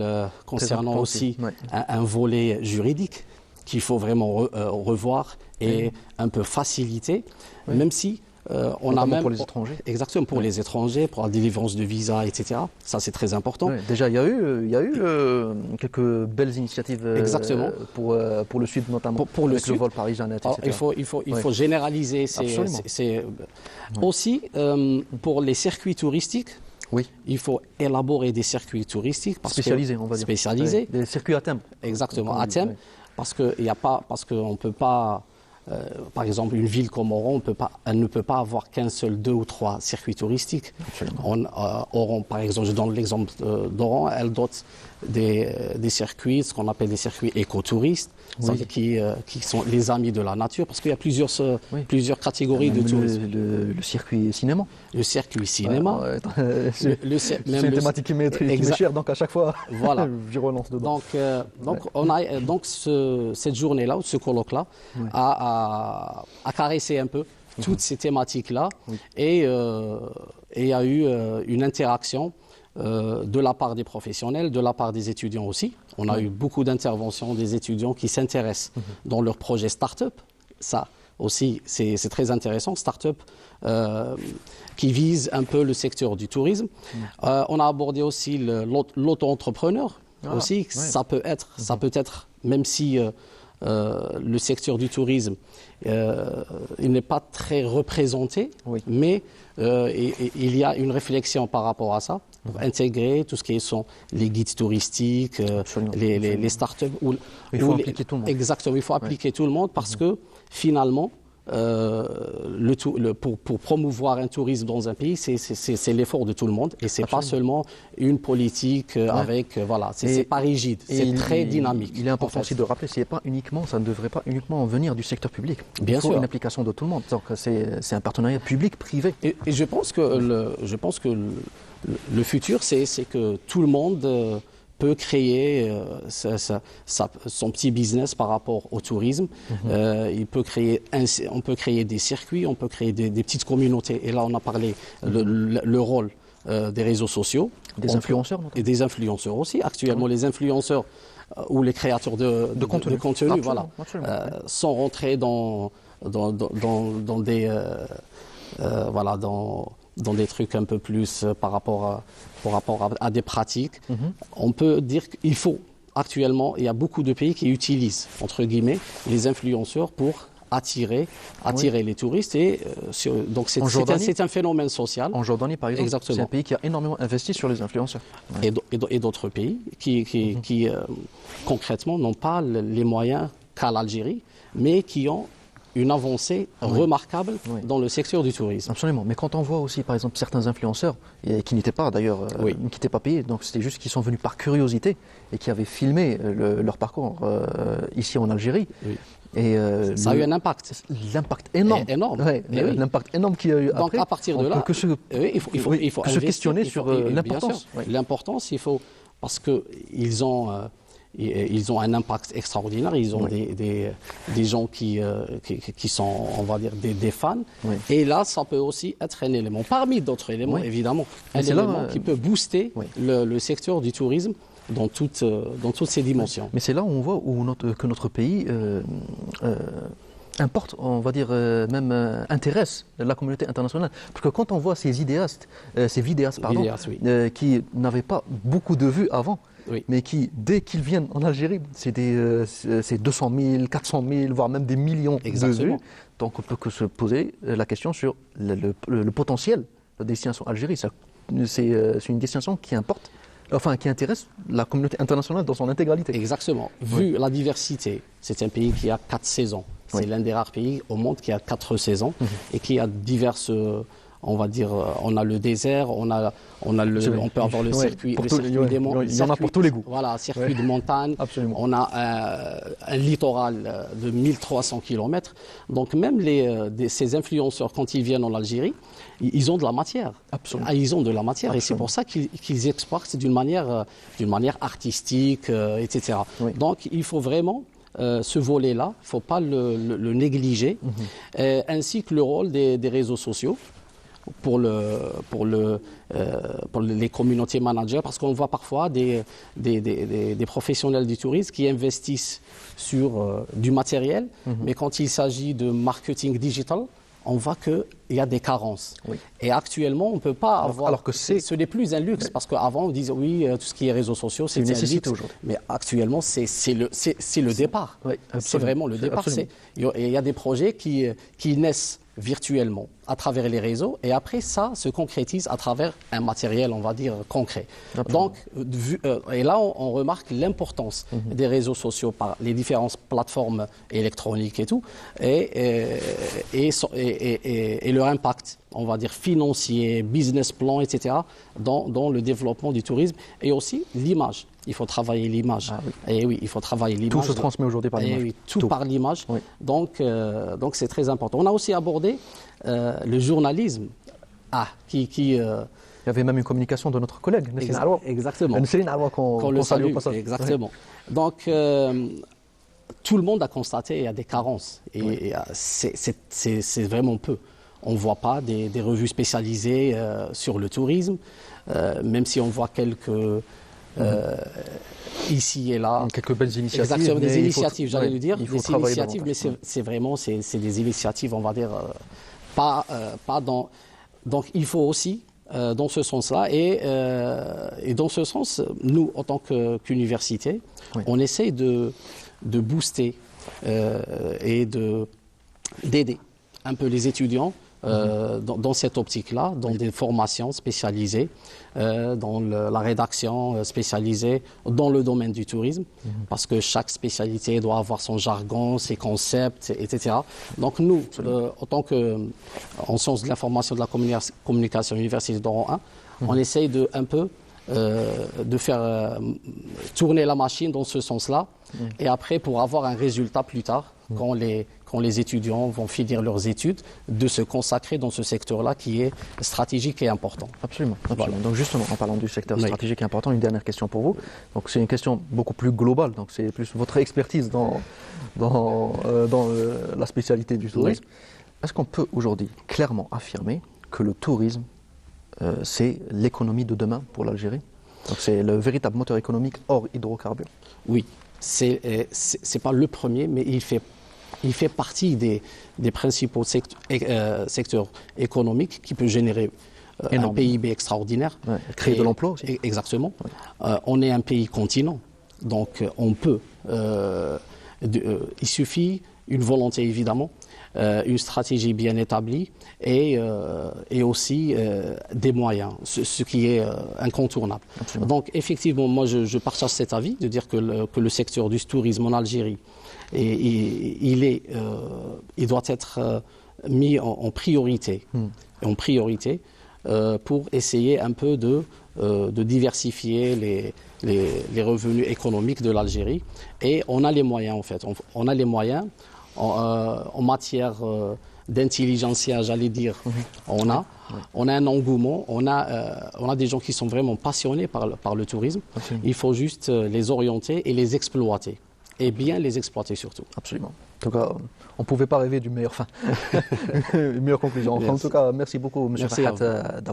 aussi un volet juridique qu'il faut vraiment revoir et un peu faciliter, même si on a même pour les étrangers. Exactement, pour les étrangers, pour la délivrance de visas, etc. Ça, c'est très important. Déjà, il y a eu quelques belles initiatives pour le Sud, notamment pour le vol Paris-Jeannette, etc. Il faut généraliser aussi pour les circuits touristiques. Il faut élaborer des circuits touristiques spécialisés, on va dire. Spécialisés. Des circuits à thème. Exactement, à thème, parce qu'on ne peut pas. Par exemple, une ville comme Oran, elle ne peut pas avoir qu'un seul, 2 ou 3 circuits touristiques. Oran, par exemple, je donne l'exemple d'Oran, elle dote des circuits, ce qu'on appelle des circuits écotouristes, qui sont les amis de la nature, parce qu'il y a plusieurs catégories de tourisme. Le circuit cinéma. Le circuit cinéma. C'est une thématique qui m'est chère, donc à chaque fois, je relance dedans. Donc cette journée-là, ou ce colloque-là, a caressé un peu toutes ces thématiques-là et il y a eu une interaction de la part des professionnels, de la part des étudiants aussi. On a eu beaucoup d'interventions des étudiants qui s'intéressent dans leur projet start-up. Ça aussi, c'est très intéressant, start-up qui vise un peu le secteur du tourisme. On a abordé aussi l'auto-entrepreneur aussi, ça peut être, même si le secteur du tourisme il n'est pas très représenté, mais il y a une réflexion par rapport à ça, pour intégrer tout ce qui sont les guides touristiques, les startups. Il faut impliquer tout le monde. Exactement, il faut impliquer tout le monde parce que finalement, pour promouvoir un tourisme dans un pays, c'est l'effort de tout le monde et c'est pas seulement une politique avec voilà, c'est pas rigide, c'est très dynamique. Il est important aussi de rappeler, ça ne devrait pas uniquement venir du secteur public. Bien il faut sûr. une implication de tout le monde. Donc c'est un partenariat public-privé. Et je pense que le futur, c'est que tout le monde peut créer son petit business par rapport au tourisme. On peut créer des circuits, on peut créer des petites communautés. Et là, on a parlé le rôle des réseaux sociaux. Des influenceurs notamment. Et des influenceurs aussi. Actuellement, les influenceurs ou les créateurs de contenu Absolument, voilà, absolument. sont rentrés dans des... voilà, dans des trucs un peu plus par rapport à des pratiques. On peut dire qu'il faut, actuellement, il y a beaucoup de pays qui utilisent, entre guillemets, les influenceurs pour attirer les touristes. Et, donc c'est un phénomène social. En Jordanie, par exemple, Exactement. c'est un pays qui a énormément investi sur les influenceurs. Et d'autres pays qui concrètement, n'ont pas les moyens qu'à l'Algérie, mais qui ont une avancée remarquable dans le secteur du tourisme. Absolument. Mais quand on voit aussi, par exemple, certains influenceurs qui n'étaient pas d'ailleurs, qui n'étaient pas payés, donc c'était juste qu'ils sont venus par curiosité et qui avaient filmé leur parcours ici en Algérie. Et ça a eu un impact. L'impact énorme. L'impact énorme qu'il y a eu donc après. À partir de là, il faut se questionner sur l'importance. L'importance, il faut, parce qu'ils ont un impact extraordinaire, ils ont des gens qui sont, on va dire, des fans. Et là, ça peut aussi être un élément, parmi d'autres éléments, évidemment, un élément qui peut booster le secteur du tourisme dans toutes ses dimensions. Mais c'est là où on voit que notre pays importe, on va dire, intéresse la communauté internationale. Parce que quand on voit ces vidéastes qui n'avaient pas beaucoup de vues avant, mais qui, dès qu'ils viennent en Algérie, c'est 200 000, 400 000, voire même des millions de vues. Donc on peut que se poser la question sur le potentiel de la destination Algérie. C'est une destination qui importe, qui intéresse la communauté internationale dans son intégralité. Exactement. Vu la diversité, c'est un pays qui a 4 saisons. C'est l'un des rares pays au monde qui a 4 saisons et qui a diverses... on va dire, on a le désert, on peut avoir le circuit, des montagnes. Il y en a pour tous les goûts. Voilà, circuit de montagne. Absolument. On a un littoral de 1300 km. Donc même ces influenceurs, quand ils viennent en Algérie, ils ont de la matière. Absolument. Ils ont de la matière. Et c'est pour ça qu'ils exportent d'une manière artistique, etc. Donc il faut vraiment... ce volet-là, il ne faut pas le négliger, ainsi que le rôle des réseaux sociaux pour les communautés managers, parce qu'on voit parfois des professionnels du tourisme qui investissent sur du matériel, mais quand il s'agit de marketing digital, on voit qu'il y a des carences. Et actuellement, on ne peut pas avoir... Alors que ce n'est plus un luxe, parce qu'avant, on disait, tout ce qui est réseaux sociaux, c'est une nécessité aujourd'hui. Mais actuellement, c'est le départ. C'est vraiment le départ. Il y a des projets qui naissent virtuellement à travers les réseaux et après ça se concrétise à travers un matériel, on va dire, concret. Donc, et là on remarque l'importance des réseaux sociaux par les différentes plateformes électroniques et tout et leur impact, on va dire, financier, business plan, etc. dans le développement du tourisme et aussi l'image. Il faut travailler l'image. Et oui, il faut travailler l'image. Tout se transmet aujourd'hui par l'image. Tout par l'image. Donc c'est très important. On a aussi abordé le journalisme. Il y avait même une communication de notre collègue, Nesrine Aroua. Exactement. Nesrine Aroua qu'on le salue au passage. Exactement. Donc tout le monde a constaté qu'il y a des carences. Et c'est vraiment peu. On ne voit pas des revues spécialisées sur le tourisme, même si on voit quelques... ici et là. Quelques belles initiatives. Exactement, des initiatives, j'allais le dire. Des initiatives, mais c'est vraiment des initiatives, on va dire, pas dans... Donc il faut aussi dans ce sens-là. Et dans ce sens, nous, en tant qu'université, Oui. on essaye de booster et d'aider un peu les étudiants dans cette optique-là, dans des formations spécialisées, dans la rédaction spécialisée dans le domaine du tourisme, parce que chaque spécialité doit avoir son jargon, ses concepts, etc. Donc nous, en sciences de l'information et de la communication Université d'Oran 1, on essaye un peu de faire tourner la machine dans ce sens-là, et après pour avoir un résultat plus tard, quand les étudiants vont finir leurs études, de se consacrer dans ce secteur-là qui est stratégique et important. Absolument. Voilà. Donc justement, en parlant du secteur Oui. stratégique et important, une dernière question pour vous. Donc c'est une question beaucoup plus globale, donc c'est plus votre expertise dans la spécialité du tourisme. Est-ce qu'on peut aujourd'hui clairement affirmer que le tourisme, c'est l'économie de demain pour l'Algérie? Donc c'est le véritable moteur économique hors hydrocarbures? Oui, c'est pas le premier, mais il fait partie des principaux secteurs économiques qui peut générer un Énorme. PIB extraordinaire. Ouais, créer de l'emploi aussi. Exactement. On est un pays continent, donc on peut. Il suffit une volonté évidemment, une stratégie bien établie et aussi des moyens, ce qui est incontournable. Absolument. Donc effectivement, moi je partage cet avis de dire que le secteur du tourisme en Algérie, il doit être mis en priorité, pour essayer un peu de diversifier les revenus économiques de l'Algérie. Et on a les moyens en fait. On a les moyens en matière d'intelligentsia, j'allais dire. On a un engouement, on a des gens qui sont vraiment passionnés par le tourisme. Absolument. Il faut juste les orienter et les exploiter. Et bien les exploiter surtout. Absolument. En tout cas, on ne pouvait pas rêver d'une meilleure fin, une meilleure conclusion. Enfin, en Merci. tout cas, merci beaucoup, M. Merci à Farhat, de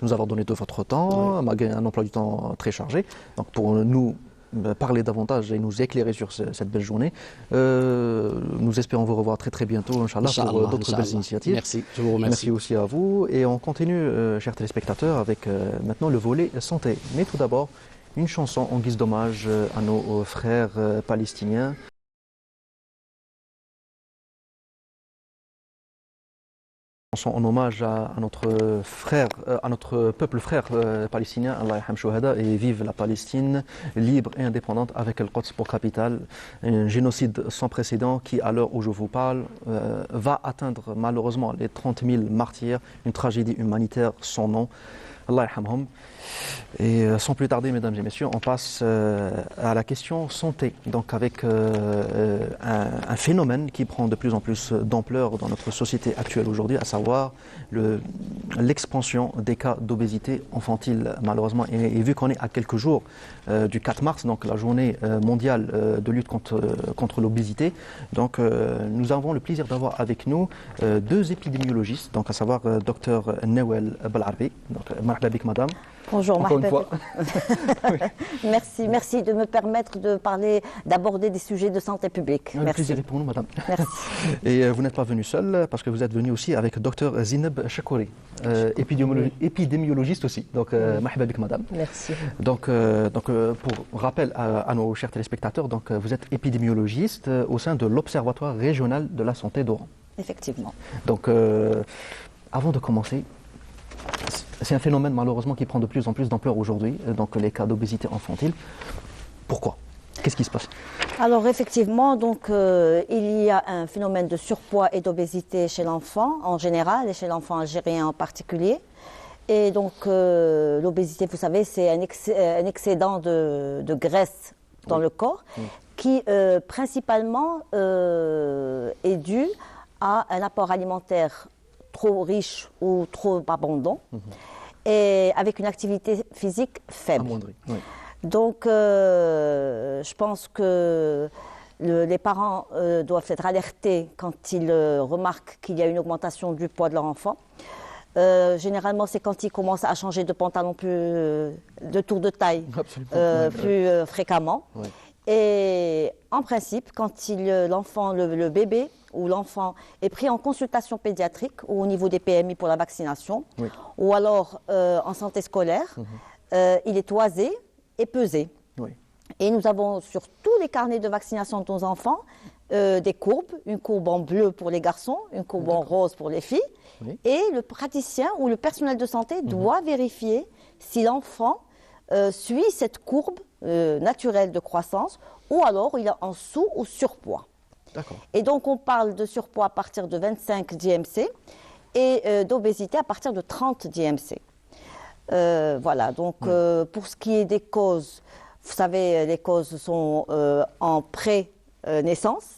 nous avoir donné de votre temps, malgré un emploi du temps très chargé. Donc, pour nous parler davantage et nous éclairer sur cette belle journée, nous espérons vous revoir très très bientôt, Inch'Allah, pour Inch'Allah, d'autres belles Inch'Allah. initiatives. Merci, je vous remercie. Merci aussi à vous. Et on continue, chers téléspectateurs, avec maintenant le volet santé. Mais tout d'abord, une chanson en guise d'hommage à nos frères palestiniens. Chanson en hommage à notre frère, à notre peuple frère palestinien, Allah yarham shuhada, et vive la Palestine libre et indépendante avec El Quds pour capitale. Un génocide sans précédent qui, à l'heure où je vous parle, va atteindre malheureusement les 30 000 martyrs, une tragédie humanitaire sans nom. Allah yarhamhum. Et sans plus tarder, mesdames et messieurs, on passe à la question santé. Donc avec un phénomène qui prend de plus en plus d'ampleur dans notre société actuelle aujourd'hui, à savoir l'expansion des cas d'obésité infantile, malheureusement. Et vu qu'on est à quelques jours du 4 mars, donc la journée mondiale de lutte contre l'obésité, donc nous avons le plaisir d'avoir avec nous deux épidémiologistes, donc à savoir Dr Nawel Belarbi. Donc, marhaba bik, madame. Bonjour, Encore une Marhaba. fois. Merci de me permettre d'aborder des sujets de santé publique. Le Merci. plaisir est pour nous, madame. Merci. Et vous n'êtes pas venu seul, parce que vous êtes venu aussi avec Dr Zineb Chakouri, épidémiologiste aussi. Donc, marhaba bik, madame. Merci. Donc, pour rappel à nos chers téléspectateurs, donc, vous êtes épidémiologiste au sein de l'Observatoire régional de la santé d'Oran. Effectivement. Donc, avant de commencer, c'est un phénomène malheureusement qui prend de plus en plus d'ampleur aujourd'hui, donc les cas d'obésité infantile. Pourquoi? Qu'est-ce qui se passe? Alors effectivement, donc il y a un phénomène de surpoids et d'obésité chez l'enfant en général et chez l'enfant algérien en particulier. Et donc l'obésité, vous savez, c'est un excédent de graisse dans le corps qui principalement est dû à un apport alimentaire trop riche ou trop abondant et avec une activité physique faible. Amoindri, oui. Donc, je pense que les parents doivent être alertés quand ils remarquent qu'il y a une augmentation du poids de leur enfant. Généralement, c'est quand ils commencent à changer de pantalon de tour de taille Absolument. plus fréquemment. Ouais. Et en principe, quand l'enfant, le bébé ou l'enfant est pris en consultation pédiatrique ou au niveau des PMI pour la vaccination, Oui. ou alors en santé scolaire, il est toisé et pesé. Oui. Et nous avons sur tous les carnets de vaccination de nos enfants des courbes, une courbe en bleu pour les garçons, une courbe en rose pour les filles. Oui. Et le praticien ou le personnel de santé doit vérifier si l'enfant suit cette courbe naturelle de croissance ou alors il est en sous ou surpoids. D'accord. Et donc on parle de surpoids à partir de 25 d'IMC et d'obésité à partir de 30 d'IMC. Voilà, donc pour ce qui est des causes, vous savez, les causes sont en pré-naissance.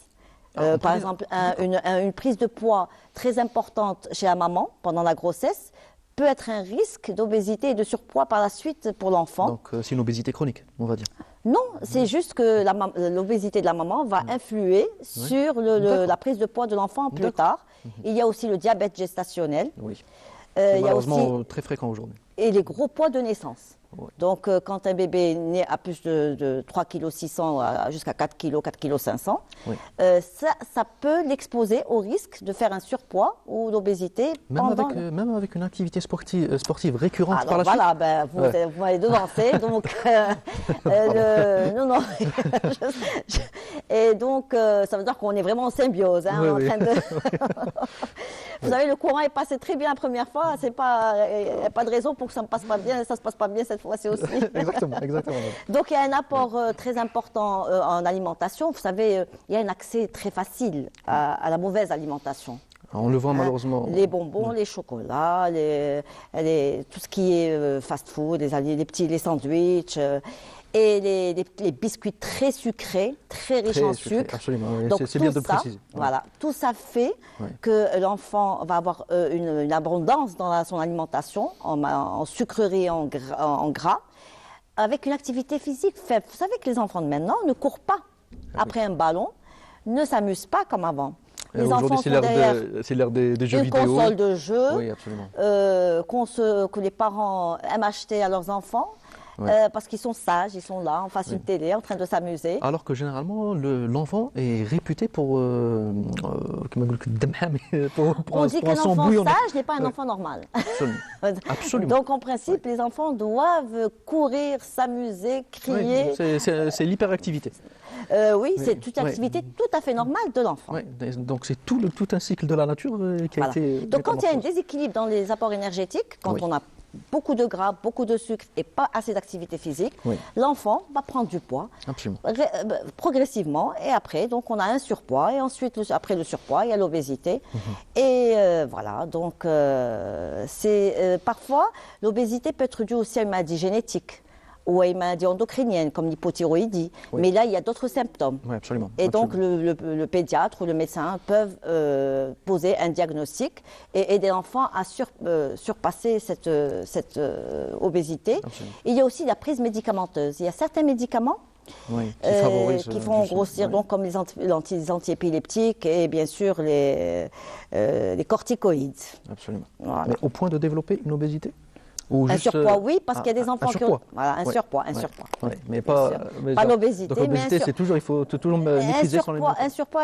Par exemple, une prise de poids très importante chez la maman pendant la grossesse peut être un risque d'obésité et de surpoids par la suite pour l'enfant. Donc c'est une obésité chronique, on va dire. Non, c'est juste que l'obésité de la maman va influer sur la prise de poids de l'enfant plus tard. Il y a aussi le diabète gestationnel. Oui. Il y a Malheureusement aussi très fréquent aujourd'hui. et les gros poids de naissance. Ouais. Donc, quand un bébé naît à plus de 3,6 kg jusqu'à 4 kg, 4,5 kg, Oui. ça peut l'exposer au risque de faire un surpoit ou d'obésité pendant... Même avec une activité sportive récurrente Alors par la voilà, suite. ben, vous m'avez devancé, donc non. Et donc ça veut dire qu'on est vraiment en symbiose, hein, Oui, en oui. train de. Vous savez, le courant est passé très bien la première fois. Il n'y a pas de raison pour que ça ne passe pas bien. Ça se passe pas bien cette fois-ci aussi. Exactement. Donc il y a un apport très important en alimentation. Vous savez, il y a un accès très facile à la mauvaise alimentation. On le voit malheureusement. Les bonbons, les chocolats, tout ce qui est fast-food, les sandwichs et les biscuits très sucrés, très riches en sucré, sucre. absolument, oui. Donc C'est bien tout de le ça, préciser. voilà, tout ça fait Ouais. que l'enfant va avoir une abondance dans son alimentation en sucreries, en gras, avec une activité physique faible. Vous savez que les enfants de maintenant ne courent pas après un ballon, ne s'amusent pas comme avant. Les Aujourd'hui, enfants sont c'est l'ère des jeux une vidéo. console de jeu Oui, absolument. que les parents aiment acheter à leurs enfants parce qu'ils sont sages, ils sont là en face d'une télé en train de s'amuser. Alors que généralement, l'enfant est réputé pour On dit qu'un son enfant bouillon. sage n'est pas un enfant normal. Absolument. Absolument. Donc en principe, les enfants doivent courir, s'amuser, crier. Oui, c'est l'hyperactivité. Oui, c'est une activité tout à fait normale de l'enfant. Ouais, donc c'est tout un cycle de la nature qui a Voilà. été. Donc quand il y a un métamorphosé. déséquilibre dans les apports énergétiques, quand Oui. on a beaucoup de gras, beaucoup de sucre et pas assez d'activité physique, Oui. l'enfant va prendre du poids Absolument. progressivement et après donc on a un surpoids et ensuite après le surpoids il y a l'obésité et voilà donc parfois l'obésité peut être due aussi à une maladie génétique ou à une maladie endocrinienne comme l'hypothyroïdie, Oui. mais là il y a d'autres symptômes. Oui, absolument. Et donc absolument. le pédiatre ou le médecin peuvent poser un diagnostic et aider l'enfant à surpasser cette obésité. Absolument. Il y a aussi la prise médicamenteuse. Il y a certains médicaments Oui, qui favorisent. qui font justement, grossir, oui. donc comme les antiépileptiques et bien sûr les corticoïdes. Absolument. Voilà. Mais au point de développer une obésité ou Un juste, surpoids, oui, parce qu'il y a des enfants un qui surpoids. ont voilà, un Ouais. surpoids. Ouais, mais Bien pas, sûr. mais Pas genre- l'obésité, Donc mais un l'obésité, c'est toujours, il faut toujours maîtriser son alimentation. un surpoids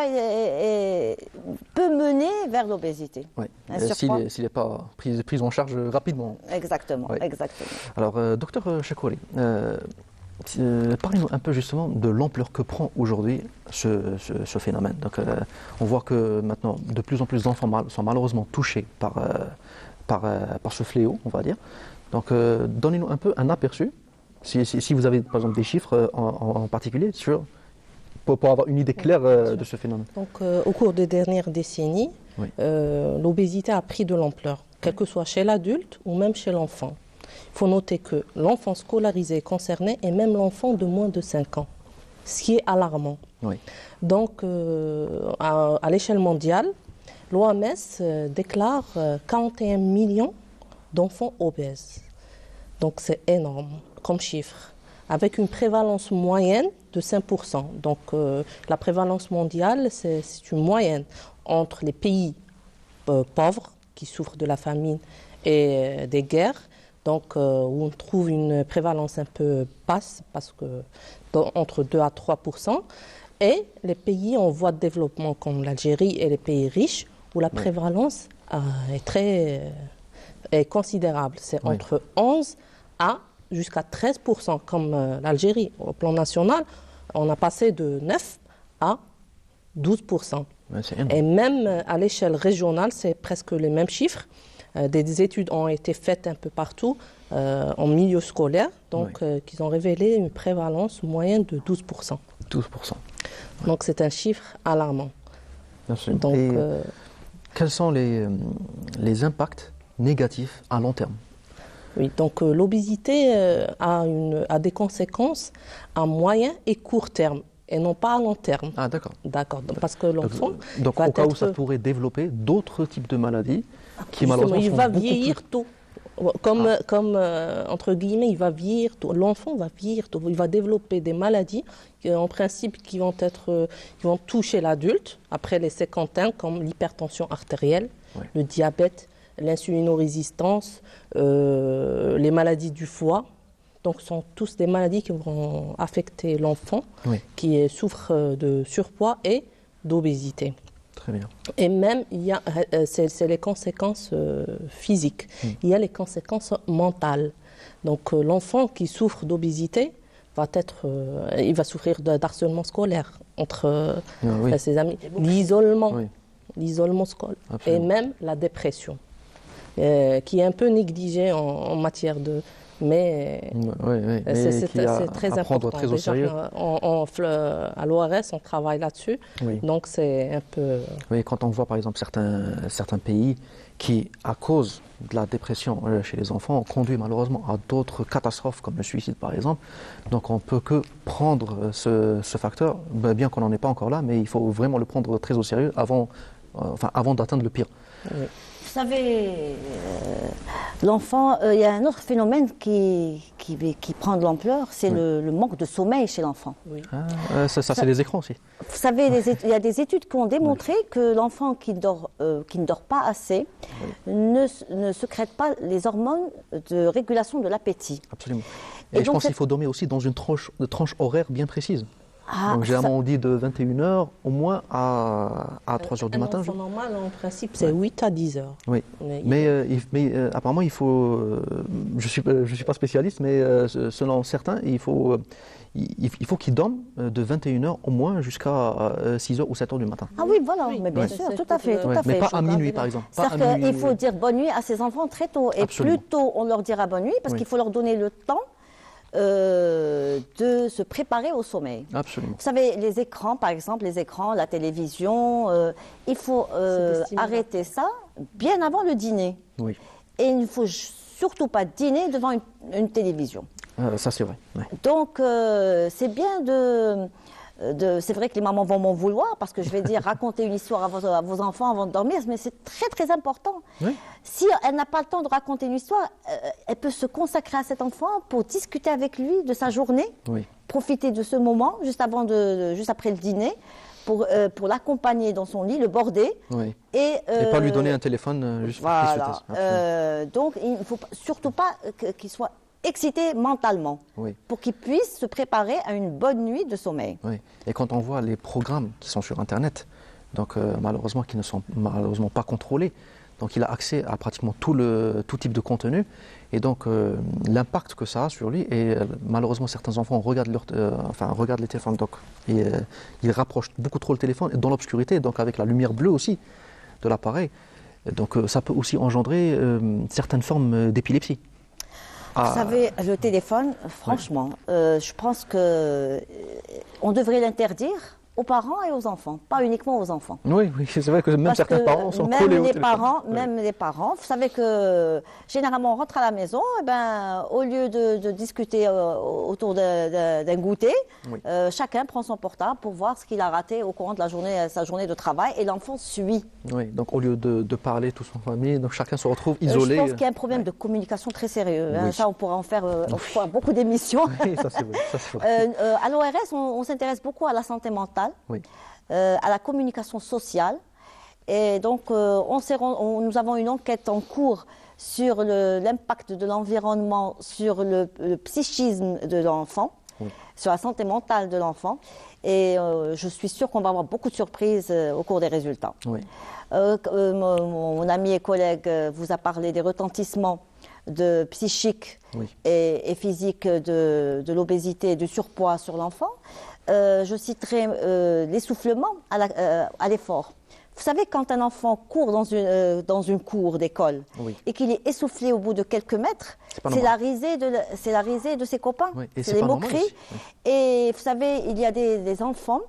peut mener vers l'obésité. Ouais. Un S'il surpoids. n'est pas pris en charge rapidement. Exactement, Ouais. exactement. Alors, docteur Chakouri, parlez-nous un peu justement de l'ampleur que prend aujourd'hui ce phénomène. Donc, on voit que maintenant, de plus en plus d'enfants sont malheureusement touchés par ce fléau, on va dire. Donc, donnez-nous un peu un aperçu, si vous avez par exemple des chiffres en particulier, pour avoir une idée claire de ce phénomène. Donc, au cours des dernières décennies, Oui. l'obésité a pris de l'ampleur, quel que soit chez l'adulte ou même chez l'enfant. Il faut noter que l'enfant scolarisé est concerné et même l'enfant de moins de 5 ans, ce qui est alarmant. Oui. Donc, à l'échelle mondiale, l'OMS déclare 41 millions d'enfants obèses. Donc, c'est énorme comme chiffre, avec une prévalence moyenne de 5%. Donc, la prévalence mondiale, c'est une moyenne entre les pays pauvres qui souffrent de la famine et des guerres, donc où on trouve une prévalence un peu basse, parce que entre 2 à 3%, Et les pays en voie de développement comme l'Algérie et les pays riches, où la prévalence est considérable. C'est Oui. entre 11 à jusqu'à 13%, comme l'Algérie. Au plan national, on a passé de 9 à 12%. Ouais, c'est énorme. Et même à l'échelle régionale, c'est presque les mêmes chiffres. Des études ont été faites un peu partout en milieu scolaire, donc qui ont révélé une prévalence moyenne de 12%. 12%. Donc c'est un chiffre alarmant. Absolument. Donc, Et quels sont les impacts négatifs à long terme? oui, donc l'obésité a des conséquences à moyen et court terme, et non pas à long terme. Ah, d'accord. D'accord, parce que l'enfant Donc va au cas où être- ça pourrait développer d'autres types de maladies qui justement, malheureusement il sont va beaucoup vieillir plus... tôt. Comme entre guillemets, il va vieillir tôt. L'enfant va vieillir tôt. Il va développer des maladies, en principe, qui vont toucher l'adulte après les 50 ans, comme l'hypertension artérielle, Ouais. le diabète, l'insulinorésistance, les maladies du foie. Donc, ce sont tous des maladies qui vont affecter l'enfant Oui, qui souffre de surpoids et d'obésité. très bien. Et même, c'est les conséquences physiques. Il y a les conséquences mentales. Donc, l'enfant qui souffre d'obésité il va souffrir d'harcèlement scolaire entre oui. ses amis, l'isolement, Oui. l'isolement scolaire, et Absolument. même la dépression, qui est un peu négligée en matière de... Mais Oui, c'est qui a très à prendre important. très au Déjà, sérieux. à l'ORS, on travaille là-dessus. Oui. Donc, c'est un peu... Oui, quand on voit par exemple certains pays qui, à cause de la dépression chez les enfants, conduit malheureusement à d'autres catastrophes comme le suicide par exemple. Donc on ne peut que prendre ce facteur, bien qu'on n'en est pas encore là, mais il faut vraiment le prendre très au sérieux avant d'atteindre le pire. Oui. Vous savez, l'enfant, il y a un autre phénomène qui prend de l'ampleur, c'est le manque de sommeil chez l'enfant. Ça c'est les écrans aussi. Vous savez, il y a des études qui ont démontré que l'enfant qui ne dort pas assez ne sécrète pas les hormones de régulation de l'appétit. Absolument. Et Et je donc, pense qu'il cette- faut dormir aussi dans une tranche horaire bien précise. Ah, Donc généralement on dit de 21h au moins à 3h du Un matin. enfant normal, en principe, c'est 8 à 10 heures. Oui. Mais apparemment, il faut. Je suis pas spécialiste, mais selon certains, il faut qu'ils dorment de 21h au moins jusqu'à 6h ou 7h du matin. Ah oui, voilà, Oui, mais bien Ouais. sûr, c'est tout à fait, pour tout le- à Mais fait. pas faut à minuit, garder par la- exemple. Pas à C'est-à-dire minuit. qu'il faut dire bonne nuit à ses enfants très tôt. Et Absolument. plus tôt on leur dira bonne nuit, parce Oui. qu'il faut leur donner le temps de se préparer au sommeil. Absolument. Vous savez, les écrans, par exemple, la télévision, il faut C'est des stimulants. arrêter ça bien avant le dîner. Oui. Et il ne faut surtout pas dîner devant une télévision. Ça, c'est vrai. Ouais. Donc, c'est bien c'est vrai que les mamans vont m'en vouloir parce que je vais dire raconter une histoire à vos enfants avant de dormir, mais c'est très très important. Oui. Si elle n'a pas le temps de raconter une histoire, elle peut se consacrer à cet enfant pour discuter avec lui de sa journée, Oui. profiter de ce moment juste après le dîner pour l'accompagner dans son lit, le border. Oui. Et pas lui donner un téléphone juste pour qu'il se voilà. taise. Absolument. Donc, il ne faut surtout pas qu'il soit excité mentalement Oui. pour qu'il puisse se préparer à une bonne nuit de sommeil. Oui. Et quand on voit les programmes qui sont sur Internet, donc malheureusement qui ne sont malheureusement pas contrôlés, donc il a accès à pratiquement tout type de contenu, et donc l'impact que ça a sur lui. Et malheureusement certains enfants regardent les téléphones, donc ils rapprochent beaucoup trop le téléphone dans l'obscurité, donc avec la lumière bleue aussi de l'appareil. Donc ça peut aussi engendrer certaines formes d'épilepsie. Vous savez, le téléphone, franchement, je pense que on devrait l'interdire aux parents et aux enfants, pas uniquement aux enfants. Oui, c'est vrai que même Parce certains que parents sont même collés au les téléphone. parents, Oui. même les parents, vous savez que généralement on rentre à la maison, et ben, au lieu de discuter autour d'un goûter, Oui. chacun prend son portable pour voir ce qu'il a raté au courant de la journée, sa journée de travail, et l'enfon suit. Oui, donc au lieu de parler tous en famille, donc chacun se retrouve Je isolé. pense qu'il y a un problème de communication très sérieux. Hein. Oui. Ça, on pourra en faire beaucoup d'émissions. Oui, ça c'est vrai. Ça, c'est vrai. À l'ORS, on s'intéresse beaucoup à la santé mentale, Oui. à la communication sociale. Et donc, nous avons une enquête en cours sur l'impact de l'environnement sur le psychisme de l'enfant. Oui. sur la santé mentale de l'enfant. Et je suis sûre qu'on va avoir beaucoup de surprises au cours des résultats. Oui. Mon ami et collègue vous a parlé des retentissements psychiques Oui. et physiques de l'obésité et du surpoids sur l'enfant. Je citerai l'essoufflement à l'effort. Vous savez, quand un enfant court dans une cour d'école Oui. et qu'il est essoufflé au bout de quelques mètres, c'est la risée de ses copains, Oui. Et c'est c'est les pas normal moqueries. aussi. Oui. Et vous savez, il y a des enfants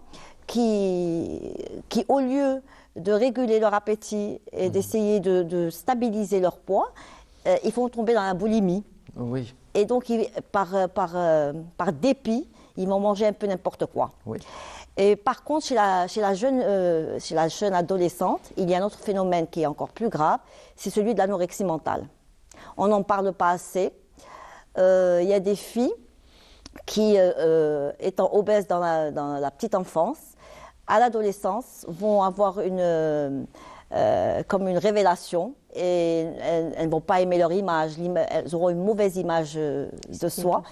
qui, au lieu de réguler leur appétit et d'essayer de stabiliser leur poids, ils vont tomber dans la boulimie. Oui. Et donc, par dépit, ils vont manger un peu n'importe quoi. Oui. Et par contre, chez la jeune adolescente, il y a un autre phénomène qui est encore plus grave, c'est celui de l'anorexie mentale. On n'en parle pas assez. Il y a des filles qui, étant obèses dans la petite enfance, à l'adolescence, vont avoir comme une révélation et elles ne vont pas aimer leur image, elles auront une mauvaise image de soi.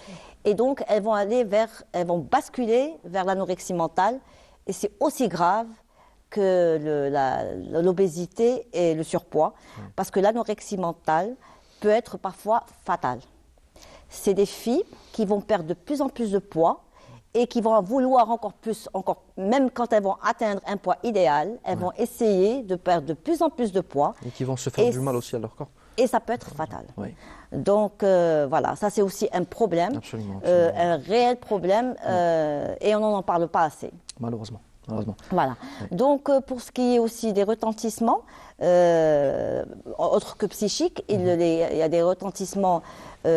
Et donc, elles vont basculer vers l'anorexie mentale. Et c'est aussi grave que l'obésité et le surpoids, parce que l'anorexie mentale peut être parfois fatale. C'est des filles qui vont perdre de plus en plus de poids et qui vont en vouloir encore plus, même quand elles vont atteindre un poids idéal, elles vont essayer de perdre de plus en plus de poids. Et qui vont se faire du mal aussi à leur corps. Et ça peut être fatal. Oui. Donc voilà, ça c'est aussi un problème, Absolument. un réel problème, et on n'en parle pas assez. Malheureusement. Voilà. Oui. Donc pour ce qui est aussi des retentissements, autres que psychiques, il y a des retentissements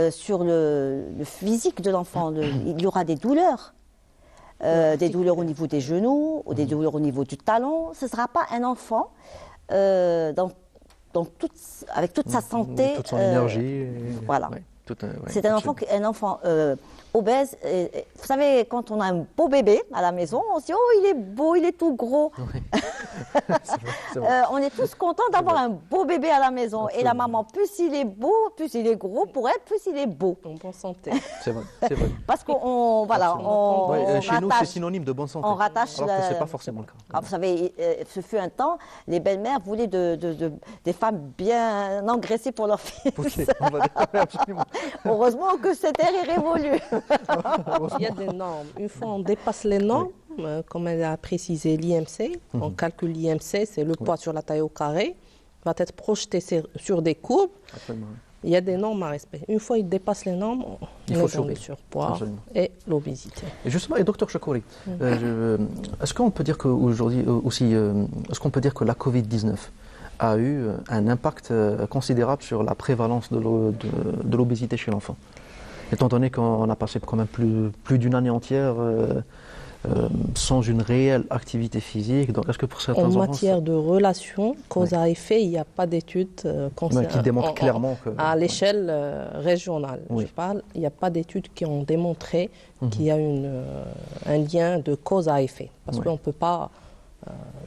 sur le physique de l'enfant. Il y aura des douleurs. Des douleurs au niveau des genoux, ou des douleurs au niveau du talon. Ce ne sera pas un enfant avec toute sa santé. Toute son énergie. Voilà. Ouais, c'est un enfant obèse. Vous savez, quand on a un beau bébé à la maison, on se dit « Oh, il est beau, il est tout gros Oui. » C'est vrai. On est tous contents d'avoir un beau bébé à la maison. Absolument. Et la maman, plus il est beau, plus il est gros, pour elle, plus il est beau. En bonne santé. C'est vrai. Parce qu'on chez nous, c'est synonyme de bonne santé. On rattache alors que ce n'est pas forcément le cas. Alors, vous savez, ce fut un temps, les belles-mères voulaient des femmes bien engraissées pour leurs fils. On va dire, absolument. Heureusement que cette ère est révolue. Il y a des normes. Une fois on dépasse les normes, comme elle a précisé l'IMC, on calcule l'IMC, c'est le poids sur la taille au carré, va être projeté sur des courbes. Absolument. Il y a des normes à respecter. Une fois il dépasse les normes, il faut dans le surpoids et l'obésité. Et justement, et docteur Chakouri, est-ce qu'on peut dire qu'aujourd'hui aussi, est-ce qu'on peut dire que la Covid-19 a eu un impact considérable sur la prévalence de l'obésité chez l'enfant, étant donné qu'on a passé quand même plus d'une année entière sans une réelle activité physique. Donc, est-ce que pour certains enfants, matière de relations, cause à effet, il n'y a pas d'études qui démontrent clairement que... À l'échelle régionale, je parle, il n'y a pas d'études qui ont démontré qu'il y a un lien de cause à effet. Parce qu'on ne peut pas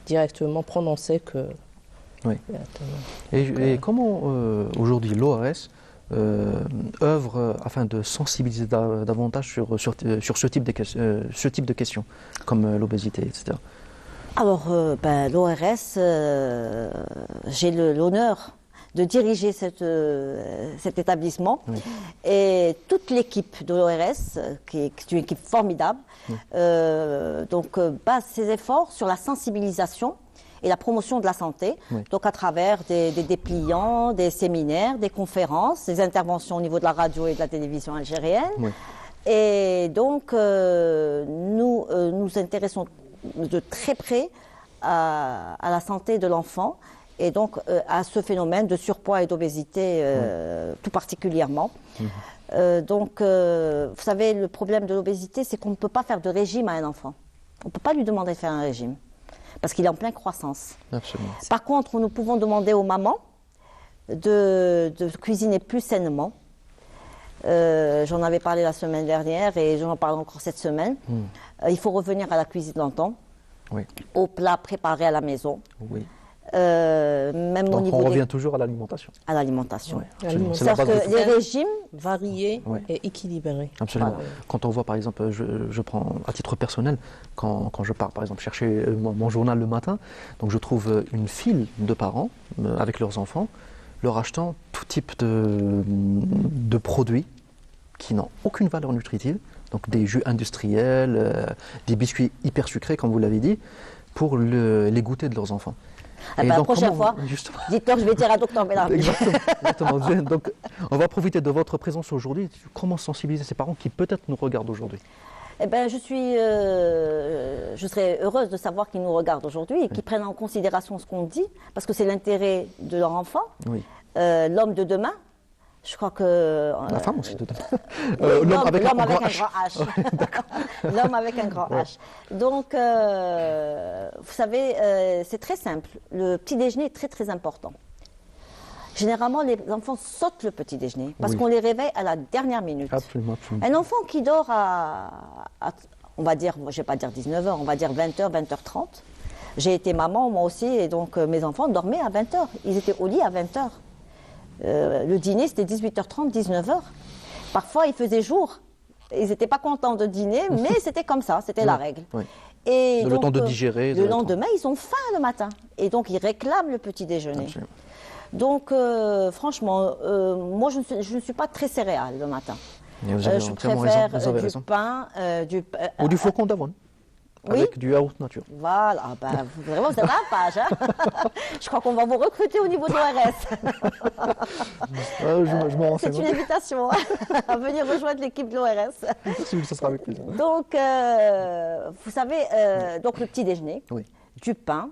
directement prononcer que... Oui. Et comment aujourd'hui l'ORS œuvre afin de sensibiliser davantage sur ce type de questions, comme l'obésité, etc. Alors, l'ORS, j'ai l'honneur de diriger cet établissement. Oui. Et toute l'équipe de l'ORS, qui est une équipe formidable, base ses efforts sur la sensibilisation et la promotion de la santé, donc à travers des dépliants, des séminaires, des conférences, des interventions au niveau de la radio et de la télévision algérienne. Oui. Et donc, nous nous intéressons de très près à la santé de l'enfant et donc à ce phénomène de surpoids et d'obésité tout particulièrement. Vous savez, le problème de l'obésité, c'est qu'on ne peut pas faire de régime à un enfant. On ne peut pas lui demander de faire un régime. Parce qu'il est en pleine croissance. Absolument. Par contre, nous pouvons demander aux mamans de cuisiner plus sainement. J'en avais parlé la semaine dernière et j'en parle encore cette semaine. Il faut revenir à la cuisine d'antan, aux plats préparés à la maison. Oui. même au Donc niveau on des- revient toujours à l'alimentation. à l'alimentation. Ouais, absolument. C'est la C'est-à-dire base de que tout. les régimes, varié Ouais. et équilibré. Absolument. Voilà. Quand on voit, par exemple, je prends à titre personnel, quand je pars, par exemple, chercher mon journal le matin, donc je trouve une file de parents avec leurs enfants, leur achetant tout type de produits qui n'ont aucune valeur nutritive, donc des jus industriels, des biscuits hyper sucrés, comme vous l'avez dit, pour les goûters de leurs enfants. Ah Et bah, donc, prochaine comment- fois, justement, dites-leur que je vais dire à Docteur Benarbi. Exactement, exactement. Donc, on va profiter de votre présence aujourd'hui. Comment sensibiliser ces parents qui peut-être nous regardent aujourd'hui? Eh ben, je serais heureuse de savoir qu'ils nous regardent aujourd'hui et qu'ils prennent en considération ce qu'on dit, parce que c'est l'intérêt de leur enfant, Oui. l'homme de demain. Je crois que La femme aussi, tout à fait. oui, L'homme avec un l'homme grand avec un H. grand H. L'homme avec un grand H. Donc, vous savez, c'est très simple. Le petit déjeuner est très très important. Généralement, les enfants sautent le petit déjeuner parce Oui. qu'on les réveille à la dernière minute. Absolument, absolument. Un enfant qui dort on va dire, je ne vais pas dire 19h, on va dire 20h, 20h30. J'ai été maman, moi aussi, et donc mes enfants dormaient à 20h. Ils étaient au lit à 20h. Le dîner, c'était 18h30, 19h. Parfois, il faisait jour. Ils n'étaient pas contents de dîner, mais c'était comme ça, c'était la règle. Oui. Et Le donc, temps de digérer, Le de- lendemain, ils ont faim le matin. Et donc, ils réclament le petit déjeuner. Absolument. Donc, franchement, moi, je ne suis pas très céréale le matin. Et vous avez Je entièrement préfère raison, vous avez du raison. pain, Ou du flocon d'avoine. Oui. Avec du yaourt nature. Voilà, ah ben, vraiment, vous êtes à la page. Hein. Je crois qu'on va vous recruter au niveau de l'ORS. Je m'en C'est renseigne. une invitation hein, à venir rejoindre l'équipe de l'ORS. Merci, ça sera avec plaisir. Donc, vous savez, donc le petit déjeuner, Oui. du pain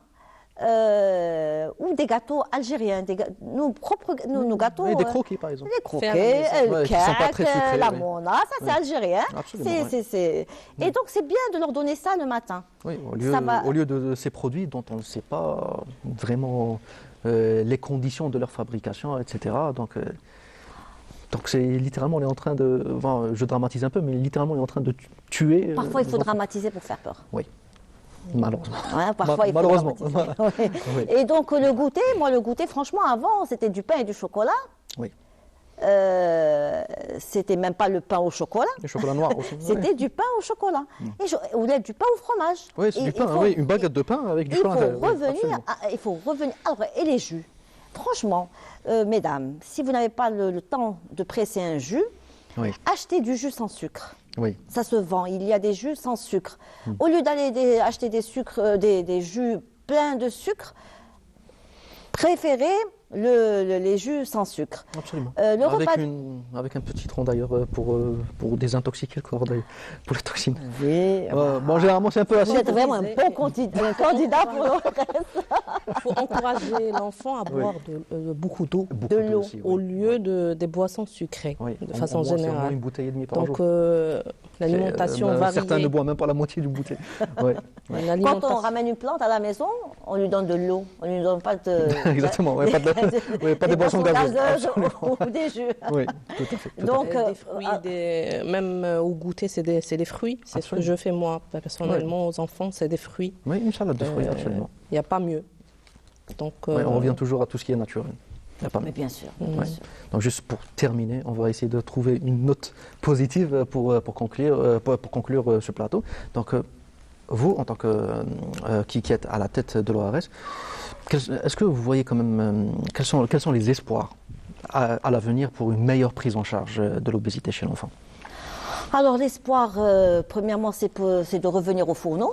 ou des gâteaux algériens, nos gâteaux. Oui, des croquis, par exemple. Les croquets, Faire le Ouais, qui sont pas très cake, sucrés, la oui. mona, ça c'est algérien. Absolument, Et donc c'est bien de leur donner ça le matin. Oui, Ça va- au lieu de ces produits dont on ne sait pas vraiment les conditions de leur fabrication, etc. Donc c'est littéralement, on est en train de. Enfin, je dramatise un peu, mais littéralement, on est en train de tuer. Parfois il faut les enfants. dramatiser pour faire peur. Oui, malheureusement. Hein, parfois, il faut Malheureusement. dramatiser. Oui. Oui. Et donc le goûter, franchement, avant, c'était du pain et du chocolat. Oui. C'était même pas le pain au chocolat. Le chocolat noir aussi. C'était du pain au chocolat. Ou du pain au fromage. Oui, c'est Et du il pain, faut- oui, une baguette de pain avec du il faut chocolat. Oui, revenir, absolument. il faut revenir. Alors, et les jus. Franchement, mesdames, si vous n'avez pas le temps de presser un jus, Oui, achetez du jus sans sucre. oui. Ça se vend. Il y a des jus sans sucre. Au lieu d'aller acheter des jus pleins de sucre, préférez les jus sans sucre. Absolument. Le repas. Avec un petit tronc d'ailleurs pour désintoxiquer le corps d'ailleurs, pour les toxines. Oui. Bon, généralement c'est un peu Vous acide. êtes vraiment un bon candidat pour le Il faut encourager l'enfant à boire beaucoup d'eau Beaucoup de l'eau aussi, oui. au lieu des boissons sucrées, Oui, de on façon boit seulement générale. une bouteille et demie par Donc, jour. l'alimentation Certains ne variée. boivent même pas la moitié d'une bouteille. Ouais. Une Quand on alimentation- ramène une plante à la maison, on lui donne de l'eau. On lui donne pas de. Exactement, ouais, pas de- ouais, pas des boissons gazeuses, absolument. ou des jus. Oui, tout à fait. tout à Donc, Des fruits, même au goûter, c'est des fruits. C'est ce que Absolument. je fais moi, personnellement, aux enfants, c'est des fruits. fait. Oui, une salade de fruits, absolument. Il n'y a pas mieux. Donc, Ouais, on revient toujours à tout ce qui est naturel. Il y a pas Mais mieux. bien sûr. Ouais. Donc juste pour terminer, on va essayer de trouver une note positive pour conclure ce plateau. Donc vous, en tant que qui êtes à la tête de l'ORS, est-ce que vous voyez quand même quels sont les espoirs à l'avenir pour une meilleure prise en charge de l'obésité chez l'enfant? Alors l'espoir, premièrement, c'est de revenir au fourneau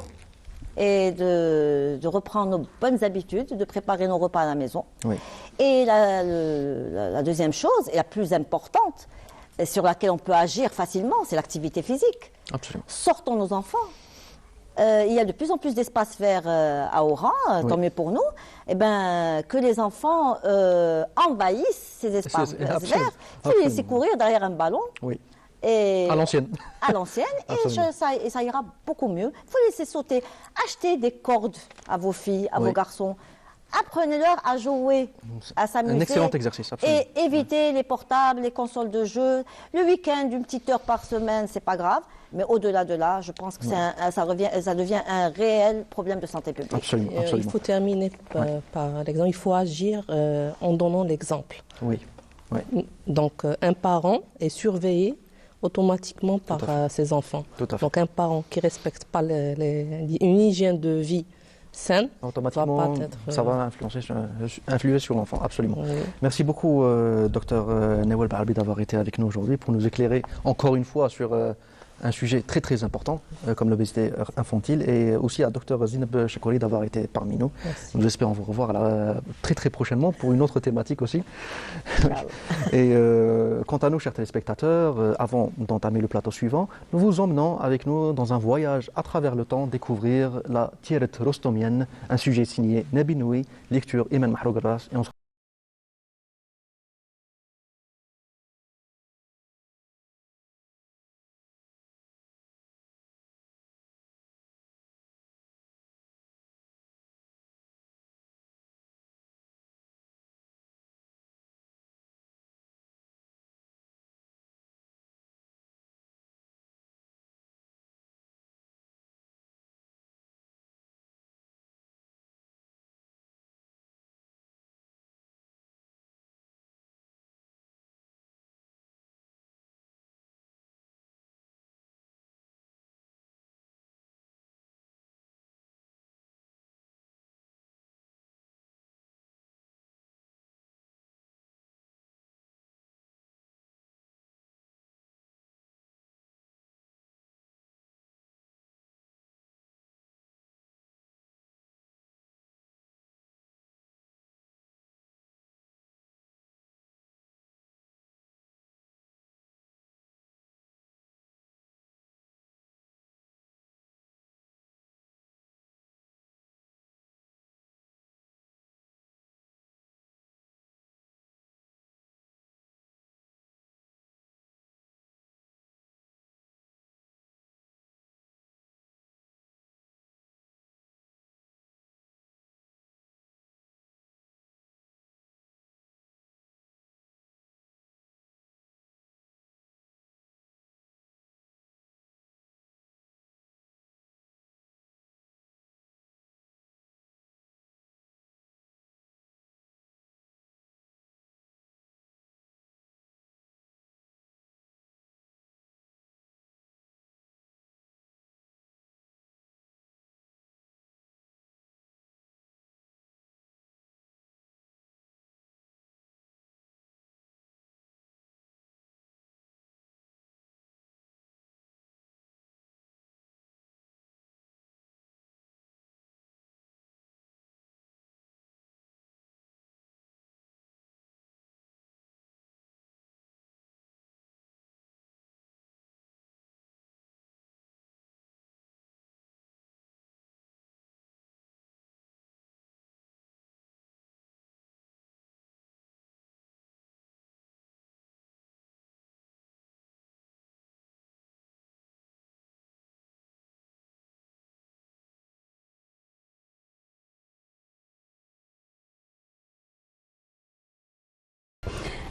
et de reprendre nos bonnes habitudes, de préparer nos repas à la maison. Oui. Et la deuxième chose, et la plus importante, et sur laquelle on peut agir facilement, c'est l'activité physique. Absolument. Sortons nos enfants. Il y a de plus en plus d'espaces verts à Oran, tant mieux pour nous. Eh ben, que les enfants envahissent ces espaces C'est- verts. absolument. Il faut les laisser courir derrière un ballon. Oui. Et À l'ancienne. à l'ancienne, et Absolument. ça ira beaucoup mieux. Il faut laisser sauter. Achetez des cordes à vos filles, à Oui. vos garçons. apprenez-leur à jouer, à s'amuser. Un excellent exercice, absolument. Et éviter les portables, les consoles de jeux. Le week-end, une petite heure par semaine, c'est pas grave. Mais au-delà de là, je pense que ça devient un réel problème de santé publique. Absolument, Il absolument. faut terminer par l'exemple. Il faut agir en donnant l'exemple. Oui. Donc, un parent est surveillé automatiquement par ses enfants. Tout à fait. Donc, un parent qui ne respecte pas une hygiène de vie saine, Automatiquement, va pas être, ça va influer sur l'enfant, absolument. Oui. Merci beaucoup, docteur Nawal Baalbi, d'avoir été avec nous aujourd'hui pour nous éclairer encore une fois sur un sujet très très important comme l'obésité infantile, et aussi à docteur Zineb Chakouri d'avoir été parmi nous. Merci. Nous espérons vous revoir très très prochainement pour une autre thématique aussi. Et quant à nous, chers téléspectateurs, avant d'entamer le plateau suivant, nous vous emmenons avec nous dans un voyage à travers le temps, découvrir la Tiret rostomienne, un sujet signé Nabi Noui, lecture Iman Mahroug Ras, et on se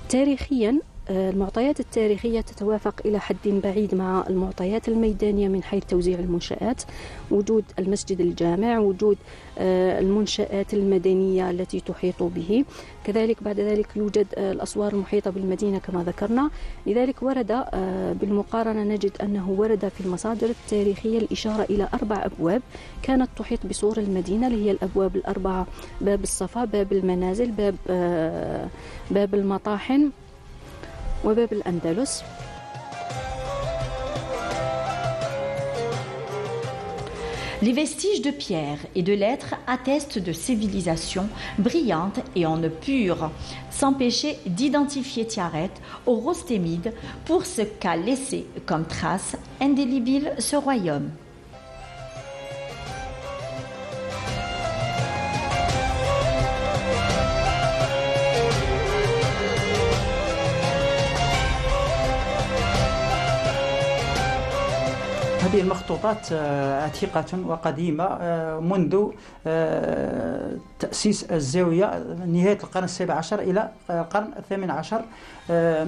تاريخيا المعطيات التاريخية تتوافق إلى حد بعيد مع المعطيات الميدانية من حيث توزيع المنشآت، وجود المسجد الجامع، وجود المنشآت المدنية التي تحيط به، كذلك بعد ذلك يوجد الأسوار المحيطة بالمدينة كما ذكرنا. لذلك ورد بالمقارنة نجد أنه ورد في المصادر التاريخية الإشارة إلى 4 أبواب كانت تحيط بسور المدينة، اللي هي الأبواب ال4: باب الصفا، باب المنازل، باب المطاحن، وباب الأندلس. Les vestiges de pierre et de lettres attestent de civilisations brillantes et en pures, sans péché d'identifier Tiaret aux Rostémides pour ce qu'a laissé comme trace indélébile ce royaume. هذه المخطوطات عتيقة وقديمة منذ تأسيس الزاوية نهاية القرن السابع عشر إلى القرن الثامن عشر.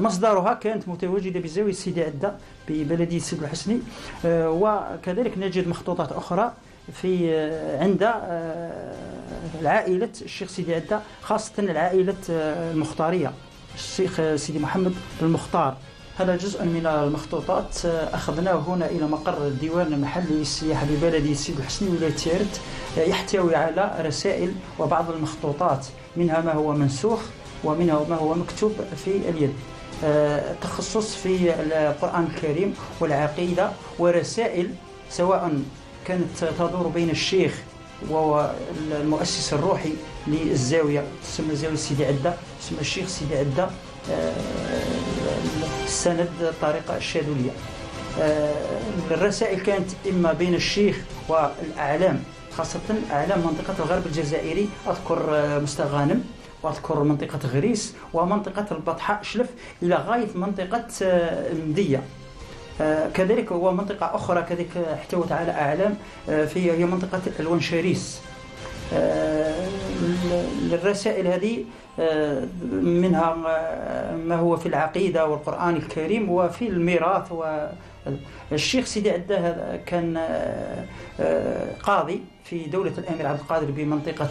مصدرها كانت متواجدة بزاوية سيدي عدة ببلدية سيد الحسني، وكذلك نجد مخطوطات أخرى عند العائلة الشيخ سيدي عدة، خاصة العائلة المختارية الشيخ سيدي محمد المختار. هذا جزء من المخطوطات أخذناه هنا إلى مقر الديوان المحلي للسياحة ببلدية سيد الحسني ولاية تيارت، يحتوي على رسائل وبعض المخطوطات، منها ما هو منسوخ ومنها ما هو مكتوب في اليد. تخصص في القرآن الكريم والعقيدة ورسائل سواء كانت تدور بين الشيخ وهو المؤسس الروحي للزاوية، تسمى زاوية سيدي عدة، تسمى الشيخ سيدي عدة السند الطريقة الشاذلية. الرسائل كانت إما بين الشيخ والأعلام، خاصة أعلام منطقة الغرب الجزائري، أذكر مستغانم وأذكر منطقة غريس ومنطقة البطحاء شلف إلى غاية منطقة مدية. كذلك هو منطقة أخرى كذلك احتوت على أعلام هي منطقة الونشاريس. الرسائل هذه منها ما هو في العقيدة والقرآن الكريم وفي الميراث. والشيخ سيدي عدة كان قاضي في دولة الأمير عبد القادر بمنطقة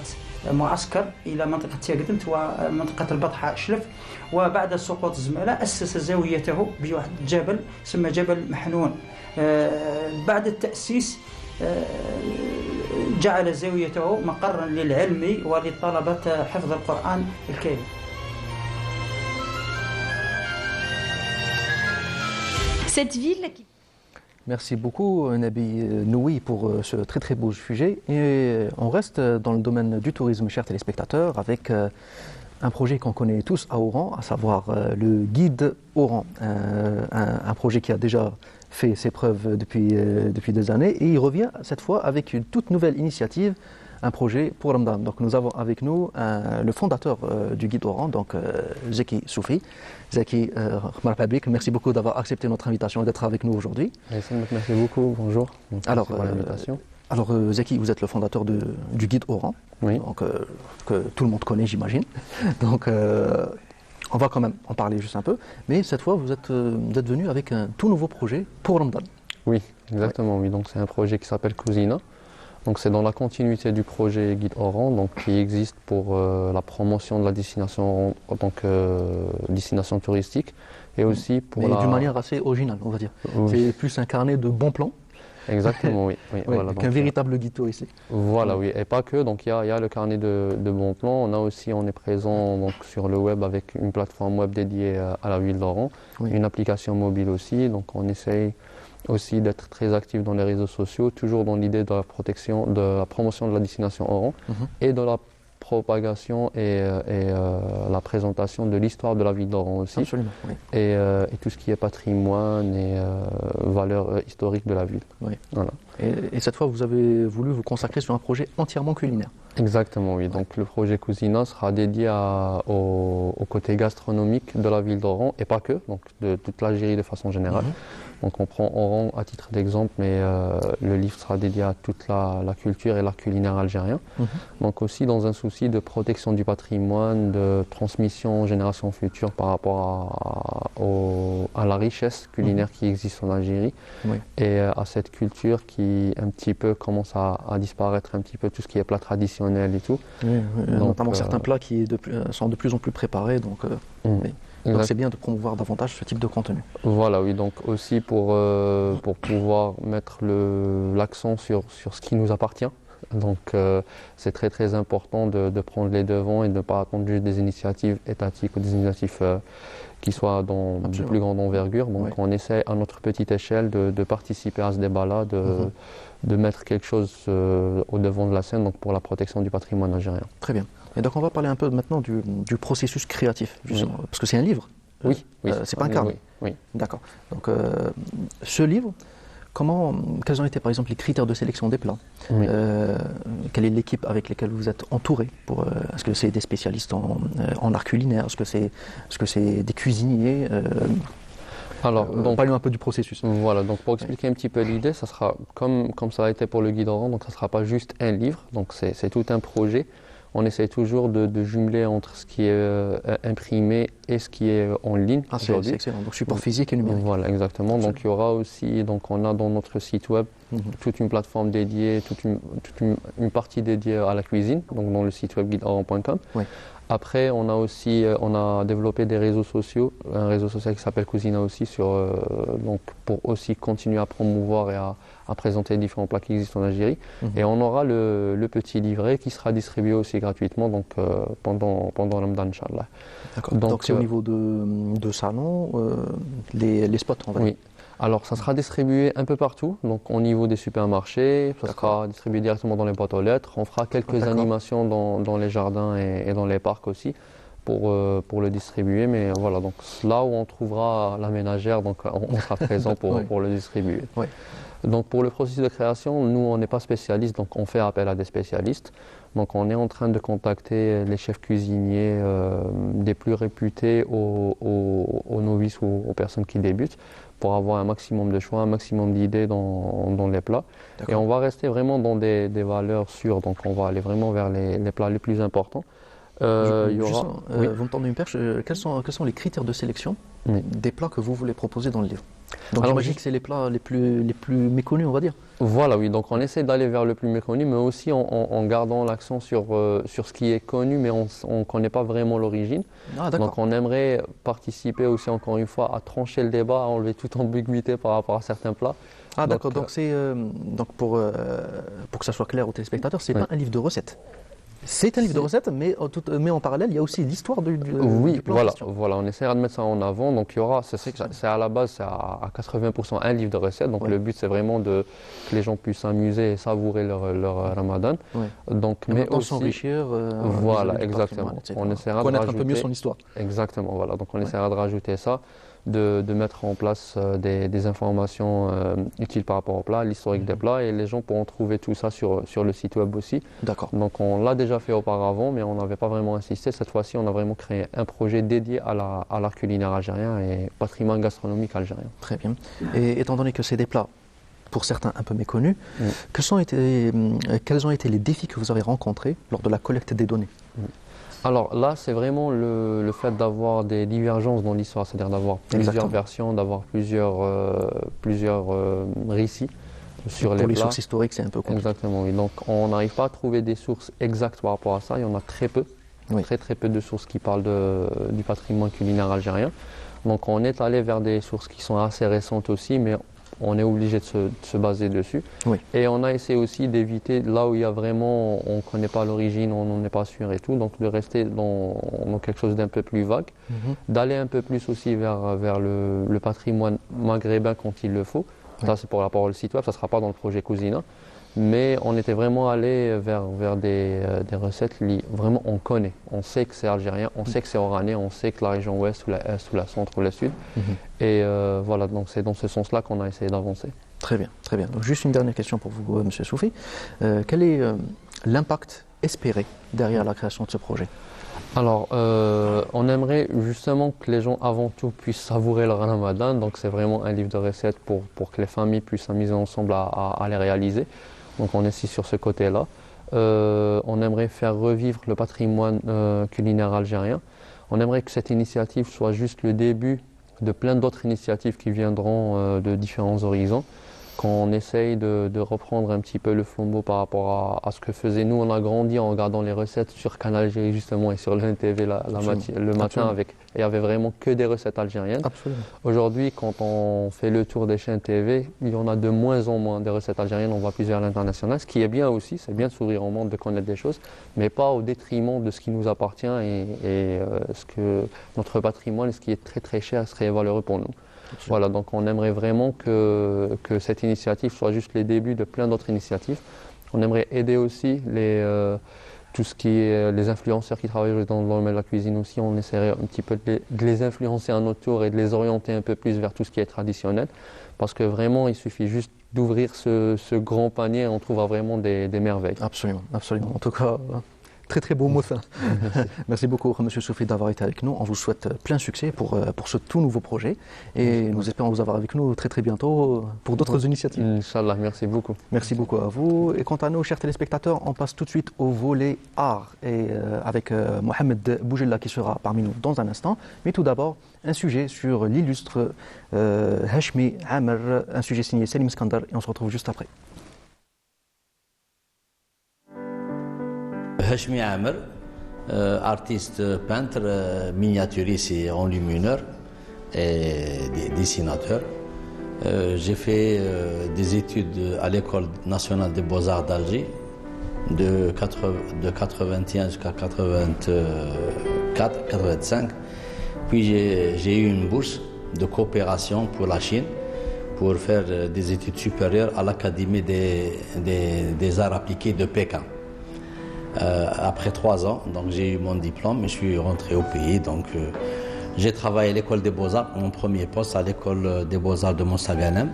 معسكر إلى منطقة تياقدمت ومنطقة البطحاء شلف، وبعد سقوط الزمالة أسس زاويته بواحد جبل سمى جبل محنون. بعد التأسيس جعل زاويته مقرا للعلم ولطلبة حفظ القرآن الكريم. Cette ville qui... Merci beaucoup Nabi Noui pour ce très très beau sujet. Et on reste dans le domaine du tourisme, chers téléspectateurs, avec un projet qu'on connaît tous à Oran, à savoir le guide Oran. Un projet qui a déjà fait ses preuves depuis des années, et il revient cette fois avec une toute nouvelle initiative, un projet pour Ramadan. Donc nous avons avec nous le fondateur du guide Oran, donc Zeki Soufi. Zeki, merci beaucoup d'avoir accepté notre invitation et d'être avec nous aujourd'hui. Merci beaucoup, bonjour. Alors, Zeki, vous êtes le fondateur du guide Oran, oui. Donc, que tout le monde connaît, j'imagine. Donc on va quand même en parler juste un peu, mais cette fois vous êtes venu avec un tout nouveau projet pour Ramadan. Oui, exactement, oui. Donc c'est un projet qui s'appelle Cousina. Donc c'est dans la continuité du projet Guide Oran, donc qui existe pour la promotion de la destination en tant que destination touristique, et aussi pour d'une manière assez originale, on va dire. Oui. C'est plus un carnet de bons plans. Exactement, oui. Oui, voilà, qu'un véritable guide touristique. Voilà, oui, et pas que. Donc il y a le carnet de bons plans. On est présent donc sur le web avec une plateforme web dédiée à la ville d'Oran, oui. Une application mobile aussi. Donc on essaye aussi d'être très actif dans les réseaux sociaux, toujours dans l'idée de la protection, de la promotion de la destination Oran, et de la propagation et la présentation de l'histoire de la ville d'Oran aussi. Absolument, oui. Et tout ce qui est patrimoine et valeurs historiques de la ville. Oui. Voilà. Et cette fois, vous avez voulu vous consacrer sur un projet entièrement culinaire. Exactement, oui. Donc le projet Cousina sera dédié au côté gastronomique de la ville d'Oran, et pas que, donc de toute l'Algérie de façon générale. Donc on prend Oran à titre d'exemple, mais le livre sera dédié à toute la culture et l'art culinaire algérien. Donc aussi dans un souci de protection du patrimoine, de transmission aux générations futures par rapport à la richesse culinaire qui existe en Algérie, oui. Et à cette culture qui un petit peu commence à disparaître, un petit peu tout ce qui est plat traditionnel et tout. Oui, donc, notamment certains plats qui sont de plus en plus préparés. Donc, oui. Donc c'est bien de promouvoir davantage ce type de contenu. Voilà, oui, donc aussi pour pouvoir mettre l'accent sur ce qui nous appartient. Donc c'est très très important de prendre les devants et de ne pas attendre juste des initiatives étatiques ou des initiatives qui soient de plus grande envergure. Donc oui. On essaie à notre petite échelle de participer à ce débat-là, de mettre quelque chose au devant de la scène, donc pour la protection du patrimoine algérien. Très bien. Et donc on va parler un peu maintenant du processus créatif, justement, oui. Parce que c'est un livre. Oui, c'est pas un carnet. Oui. D'accord. Donc ce livre, quels ont été par exemple les critères de sélection des plats? Oui. Quelle est l'équipe avec laquelle vous êtes entouré? Est-ce que c'est des spécialistes en art culinaire? Est-ce que c'est des cuisiniers? Alors, donc, parlons un peu du processus. Voilà, donc pour expliquer un petit peu l'idée, ça sera comme ça a été pour le guide oran, donc ça ne sera pas juste un livre, donc c'est tout un projet. On essaie toujours de jumeler entre ce qui est imprimé et ce qui est en ligne. C'est excellent, donc support physique et numérique. Voilà, exactement. Absolument. Donc il y aura aussi, donc on a dans notre site web toute une plateforme dédiée, toute une partie dédiée à la cuisine, donc dans le site web guideoran.com. Oui. Après, on a développé des réseaux sociaux, un réseau social qui s'appelle Cuisina aussi, donc pour aussi continuer à promouvoir et à présenter les différents plats qui existent en Algérie. Et on aura le petit livret qui sera distribué aussi gratuitement donc, pendant Ramadan, Inch'Allah. D'accord. Donc c'est au niveau de salon, les spots, on va dire. Oui. Alors, ça sera distribué un peu partout, donc au niveau des supermarchés, ça sera distribué directement dans les boîtes aux lettres. On fera quelques animations dans les jardins et dans les parcs aussi pour le distribuer. Mais voilà, donc là où on trouvera la ménagère, donc on sera présent pour le distribuer. Oui. Donc pour le processus de création, nous on n'est pas spécialistes, donc on fait appel à des spécialistes. Donc on est en train de contacter les chefs cuisiniers des plus réputés aux novices ou aux personnes qui débutent pour avoir un maximum de choix, un maximum d'idées dans les plats. Et on va rester vraiment dans des valeurs sûres, donc on va aller vraiment vers les plats les plus importants. Vous me tendez une perche, quels sont les critères de sélection des plats que vous voulez proposer dans le livre? Donc j'imagine que c'est les plats les plus méconnus, on va dire. Voilà, oui, donc on essaie d'aller vers le plus méconnu, mais aussi en gardant l'accent sur ce qui est connu, mais on ne connaît pas vraiment l'origine. Donc on aimerait participer aussi, encore une fois, à trancher le débat, à enlever toute ambiguïté par rapport à certains plats. Ah d'accord, donc c'est pour que ça soit clair aux téléspectateurs, c'est pas un livre de recettes. C'est un livre de recettes, mais en parallèle, il y a aussi l'histoire du plat. Oui, voilà, on essaiera de mettre ça en avant. Donc il y aura, c'est à la base, c'est à 80% un livre de recettes. Donc le but, c'est vraiment que les gens puissent s'amuser et savourer leur Ramadan. Donc, mais aussi s'enrichir. Voilà, exactement. On essaiera connaître de un peu mieux son histoire. Exactement, voilà. Donc on essaiera de rajouter ça. De mettre en place des informations utiles par rapport au plat, l'historique des plats, et les gens pourront trouver tout ça sur le site web aussi. D'accord. Donc on l'a déjà fait auparavant, mais on n'avait pas vraiment insisté. Cette fois-ci, on a vraiment créé un projet dédié à l'art culinaire algérien et patrimoine gastronomique algérien. Très bien. Et étant donné que c'est des plats, pour certains un peu méconnus, quels ont été les défis que vous avez rencontrés lors de la collecte des données? Alors là, c'est vraiment le fait d'avoir des divergences dans l'histoire, c'est-à-dire d'avoir plusieurs versions, d'avoir plusieurs récits sur les plats. Pour les sources historiques, c'est un peu compliqué. Exactement, oui. Donc on n'arrive pas à trouver des sources exactes par rapport à ça. Il y en a très peu, très peu de sources qui parlent du patrimoine culinaire algérien. Donc on est allé vers des sources qui sont assez récentes aussi, mais on est obligé de se baser dessus. Et on a essayé aussi d'éviter, là où il y a vraiment, on ne connaît pas l'origine, on n'en est pas sûr et tout, donc de rester dans quelque chose d'un peu plus vague, d'aller un peu plus aussi vers le patrimoine maghrébin quand il le faut. Ça, c'est pour rapport au site web, ça ne sera pas dans le projet Cuisina. Mais on était vraiment allé vers des recettes vraiment on connaît. On sait que c'est algérien, on sait que c'est oranais, on sait que la région ouest ou la est ou la centre ou la sud. Et voilà, donc c'est dans ce sens-là qu'on a essayé d'avancer. Très bien, très bien. Donc juste une dernière question pour vous, M. Soufi. Quel est l'impact espéré derrière la création de ce projet? Alors, on aimerait justement que les gens avant tout puissent savourer le Ramadan. Donc c'est vraiment un livre de recettes pour que les familles puissent s'amuser ensemble à les réaliser. Donc on insiste sur ce côté-là. On aimerait faire revivre le patrimoine culinaire algérien. On aimerait que cette initiative soit juste le début de plein d'autres initiatives qui viendront de différents horizons. Qu'on essaye de reprendre un petit peu le flambeau par rapport à ce que faisaient nous. On a grandi en regardant les recettes sur Canal Algérie justement et sur l'NTV le matin il y avait vraiment que des recettes algériennes. Aujourd'hui, quand on fait le tour des chaînes TV, il y en a de moins en moins des recettes algériennes. On va plus vers l'international, ce qui est bien aussi. C'est bien de s'ouvrir au monde, de connaître des choses, mais pas au détriment de ce qui nous appartient et ce que notre patrimoine, ce qui est très très cher, serait valeureux pour nous. Voilà, donc on aimerait vraiment que cette initiative soit juste les débuts de plein d'autres initiatives. On aimerait aider aussi tout ce qui est les influenceurs qui travaillent dans le domaine de la cuisine aussi. On essaierait un petit peu de les influencer à notre tour et de les orienter un peu plus vers tout ce qui est traditionnel. Parce que vraiment, il suffit juste d'ouvrir ce grand panier et on trouvera vraiment des merveilles. Absolument, absolument. En tout cas, Très très beau mot ça. Merci beaucoup Monsieur Soufi d'avoir été avec nous. On vous souhaite plein succès pour ce tout nouveau projet et nous espérons vous avoir avec nous très très bientôt pour d'autres initiatives. Inch'Allah, merci beaucoup. Merci beaucoup à vous. Et quant à nous, chers téléspectateurs, on passe tout de suite au volet art et avec Mohamed Boujella qui sera parmi nous dans un instant. Mais tout d'abord, un sujet sur l'illustre Hashmi Amer, un sujet signé Selim Skandar et on se retrouve juste après. Hashmi Amer, artiste peintre, miniaturiste et enlumineur et dessinateur. J'ai fait des études à l'École nationale des beaux-arts d'Alger de 81 jusqu'à 84, 85. Puis j'ai eu une bourse de coopération pour la Chine pour faire des études supérieures à l'Académie des arts appliqués de Pékin. Après 3 ans, donc j'ai eu mon diplôme et je suis rentré au pays. Donc j'ai travaillé à l'école des Beaux-Arts, mon premier poste à l'école des Beaux-Arts de Mostaganem,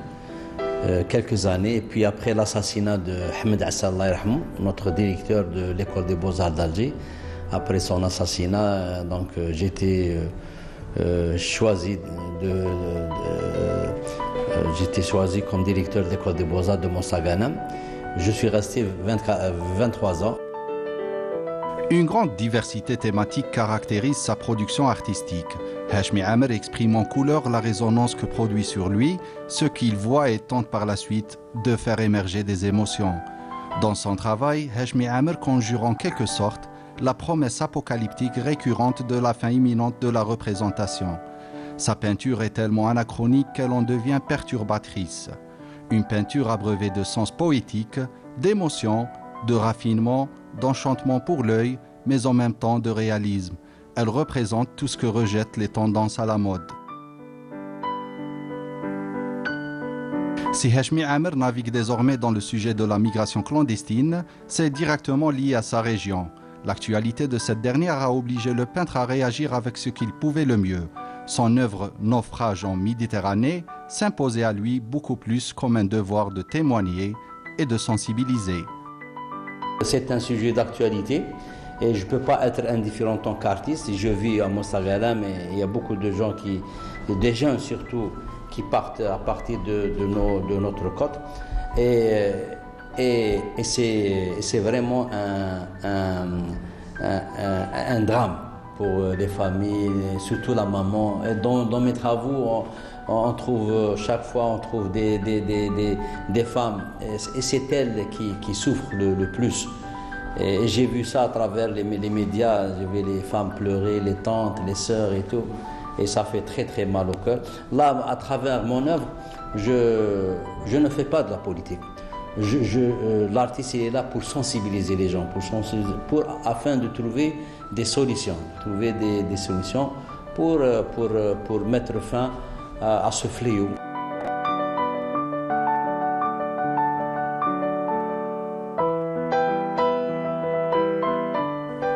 quelques années. Et puis après l'assassinat de Ahmed Assal, notre directeur de l'école des Beaux-Arts d'Alger, après son assassinat, donc j'ai été choisi j'étais choisi comme directeur de l'école des Beaux-Arts de Mostaganem. Je suis resté 23 ans. Une grande diversité thématique caractérise sa production artistique. Hashmi Amer exprime en couleur la résonance que produit sur lui ce qu'il voit et tente par la suite de faire émerger des émotions. Dans son travail, Hashmi Amer conjure en quelque sorte la promesse apocalyptique récurrente de la fin imminente de la représentation. Sa peinture est tellement anachronique qu'elle en devient perturbatrice. Une peinture abreuvée de sens poétique, d'émotion, de raffinement, d'enchantement pour l'œil, mais en même temps de réalisme. Elle représente tout ce que rejettent les tendances à la mode. Si Hashmi Amer navigue désormais dans le sujet de la migration clandestine, c'est directement lié à sa région. L'actualité de cette dernière a obligé le peintre à réagir avec ce qu'il pouvait le mieux. Son œuvre « Naufrage en Méditerranée » s'imposait à lui beaucoup plus comme un devoir de témoigner et de sensibiliser. C'est un sujet d'actualité et je ne peux pas être indifférent en tant qu'artiste. Je vis à Mostaganem et il y a beaucoup de gens, des jeunes surtout, qui partent à partir de notre côte. Et c'est vraiment un drame pour les familles, surtout la maman. Et dans mes travaux, on trouve chaque fois des femmes et c'est elles qui souffrent le plus. Et j'ai vu ça à travers les médias, j'ai vu les femmes pleurer, les tantes, les sœurs et tout. Et ça fait très très mal au cœur. Là, à travers mon œuvre, je ne fais pas de la politique. L'artiste est là pour sensibiliser les gens, afin de trouver des solutions, pour mettre fin à ce fléau.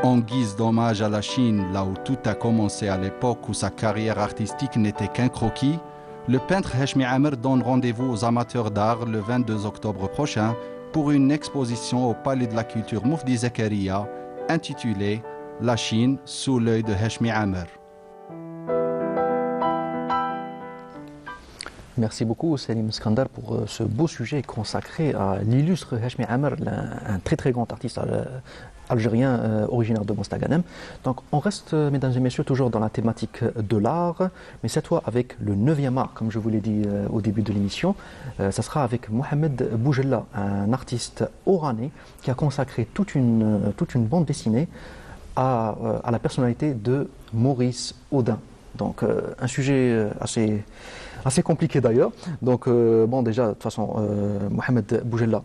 En guise d'hommage à la Chine, là où tout a commencé à l'époque où sa carrière artistique n'était qu'un croquis, le peintre Hashmi Amer donne rendez-vous aux amateurs d'art le 22 octobre prochain pour une exposition au Palais de la Culture Moufdi Zakaria intitulée « La Chine sous l'œil de Hashmi Amer ». Merci beaucoup Selim Skandar pour ce beau sujet consacré à l'illustre Hashmi Amer, un très très grand artiste algérien originaire de Mostaganem. Donc on reste, mesdames et messieurs, toujours dans la thématique de l'art, mais cette fois avec le 9e art, comme je vous l'ai dit au début de l'émission. Ça sera avec Mohamed Boujella, un artiste oranais qui a consacré toute une bande dessinée à la personnalité de Maurice Audin. Donc un sujet assez compliqué d'ailleurs. Donc bon, déjà de toute façon, Mohamed Boujella,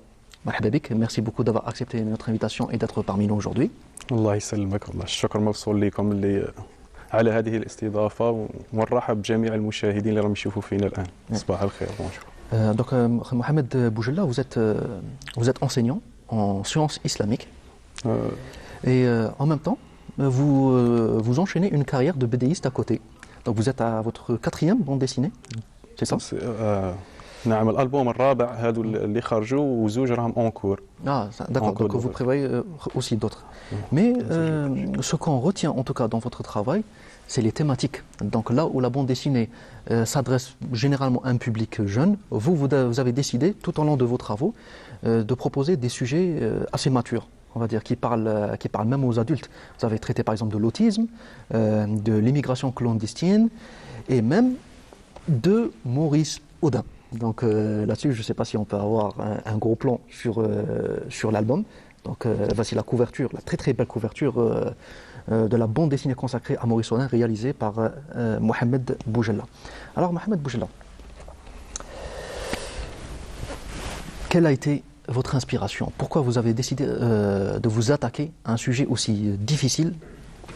merci beaucoup d'avoir accepté notre invitation et d'être parmi nous aujourd'hui. الله يسلمك والله الشكر موصول لكم اللي على هذه الاستضافة ونرحب بجميع المشاهدين اللي راهم يشوفوا فينا الآن. صباح الخير. Donc Mohamed Boujella, vous êtes enseignant en sciences islamiques et en même temps vous enchaînez une carrière de BDiste à côté. Donc vous êtes à votre 4e bande dessinée, c'est ça? نعم الالبوم الرابع هذو اللي خرجوا وزوج راهم اونكور. Ah, d'accord, donc vous prévoyez aussi d'autres. Mais ce qu'on retient en tout cas dans votre travail, c'est les thématiques. Donc là où la bande dessinée s'adresse généralement à un public jeune, vous avez décidé tout au long de vos travaux de proposer des sujets assez matures, on va dire, qui parlent même aux adultes. Vous avez traité par exemple de l'autisme, de l'immigration clandestine et même de Maurice Audin. Donc là-dessus, je ne sais pas si on peut avoir un gros plan sur l'album. Donc voici la couverture, la très très belle couverture de la bande dessinée consacrée à Maurice Audin, réalisée par Mohamed Boujella. Alors Mohamed Boujella, quelle a été votre inspiration? Pourquoi vous avez décidé de vous attaquer à un sujet aussi difficile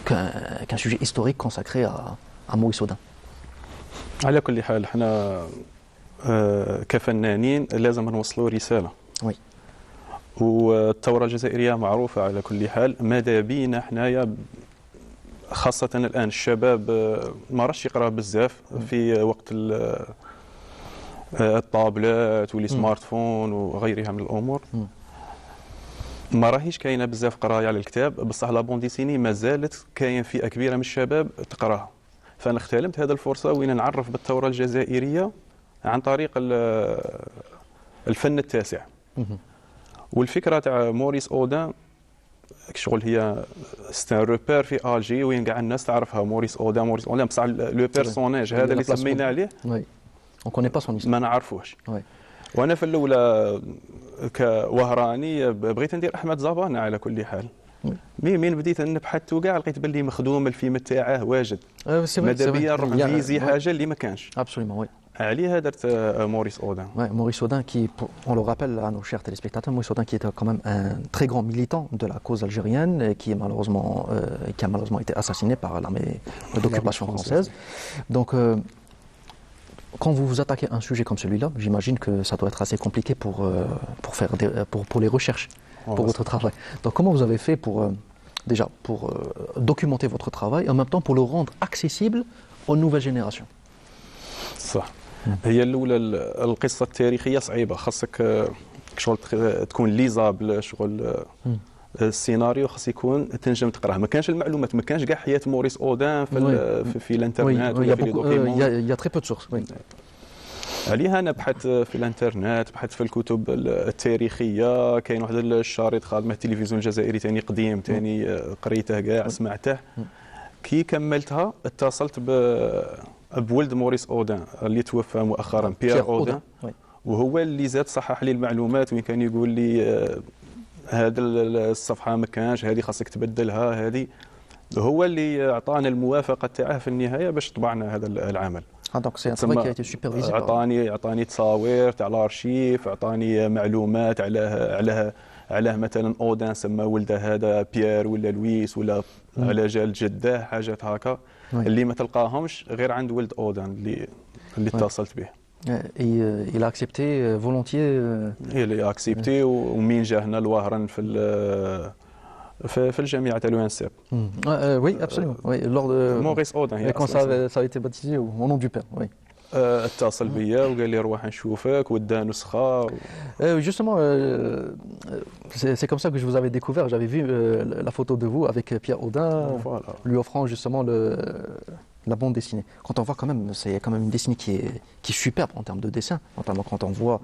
qu'un sujet historique consacré à Maurice Audin? على كل حال احنا كفنانين لازم نوصلوا رسالة. وي. والثورة الجزائرية معروفة على كل حال، ماذا بينا حنايا خاصة الآن الشباب ما راش يقرا بزاف في وقت الطابلات واللي سمارت فون وغيرها من الأمور. ما راهيش كاينة بزاف قراية على الكتاب، بصح لا بون ديسيني ما زالت كاين فئة كبيرة من الشباب تقراها. فأنا اغتنمت هذه الفرصة وين نعرف بالثورة الجزائرية عن طريق الفن التاسع. والفكرة تاع موريس أودان شغل هي ستان روبير في الجي وين كاع الناس تعرفها. موريس أودان بصح لو بيرسوناج هذا اللي سمينا عليه ما نعرفوش. وانا في الاولى كوهراني بغيت ندير احمد زبانة على كل حال. مين بديت نبحث وكاع لقيت باللي مخدوم الفيلم تاعه واجد. ماذا بيا نروح نفيزي حاجه اللي ما كانش. Absolument, oui. عليها درت موريس أودان. Ouais, Maurice Audin, qui, on le rappelle à nos chers téléspectateurs, Maurice Audin qui était quand même un très grand militant de la cause algérienne, qui a malheureusement été assassiné par l'armée d'occupation française. Donc, quand vous vous attaquez à un sujet comme celui-là, j'imagine que ça doit être assez compliqué pour les recherches, pour votre travail. Donc, comment vous avez fait pour documenter votre travail et en même temps pour le rendre accessible aux nouvelles générations? صح. هي الاولى القصه التاريخيه صعيبه، خاصك شغل تكون ليزابل، شغل السيناريو خاص يكون تنجم تقراه. ما كانش المعلومات، ما كانش كاع حياه موريس أودان في الانترنت ولا في لي دوكيمون. Il y a très peu de sources. عليها انا بحثت في الانترنت، بحثت في الكتب التاريخيه. كاين واحد الشريط خادمه التلفزيون الجزائري ثاني قديم ثاني قريته كاع سمعته. كي كملتها اتصلت بولد موريس أودان اللي توفى مؤخرا، بيير أودان، وهو اللي زاد صحح لي المعلومات وين كان يقول لي هذا الصفحه ما كانش، هذه خاصك تبدلها، هذه. هو اللي اعطانا الموافقه تاعه في النهايه باش طبعنا هذا العمل. Donc c'est un travail qui a été supervisé. اعطاني تصاوير تاع الارشيف، اعطاني معلومات على مثلا أودان سمى ولده هذا بيير ولا لويس، ولا على جال جده، حاجات هكا اللي ما تلقاهمش غير عند ولد أودان اللي اتصلت به. Il a accepté volontiers. Il a accepté ومين جا هنا لوهران في الجامعة تاع الوانسيب. Oui, absolument. Oui, lors de Maurice Audin. Quand ça a été baptisé au nom du père. Oui. اتصل بيا وقال لي روح نشوفك ودا نسخه. Justement, c'est comme ça que je vous avais découvert. J'avais vu la photo de vous avec Pierre Audin, lui offrant justement la bande dessinée. Quand on voit quand même, c'est quand même une dessinée qui est superbe en termes de dessin, notamment quand on voit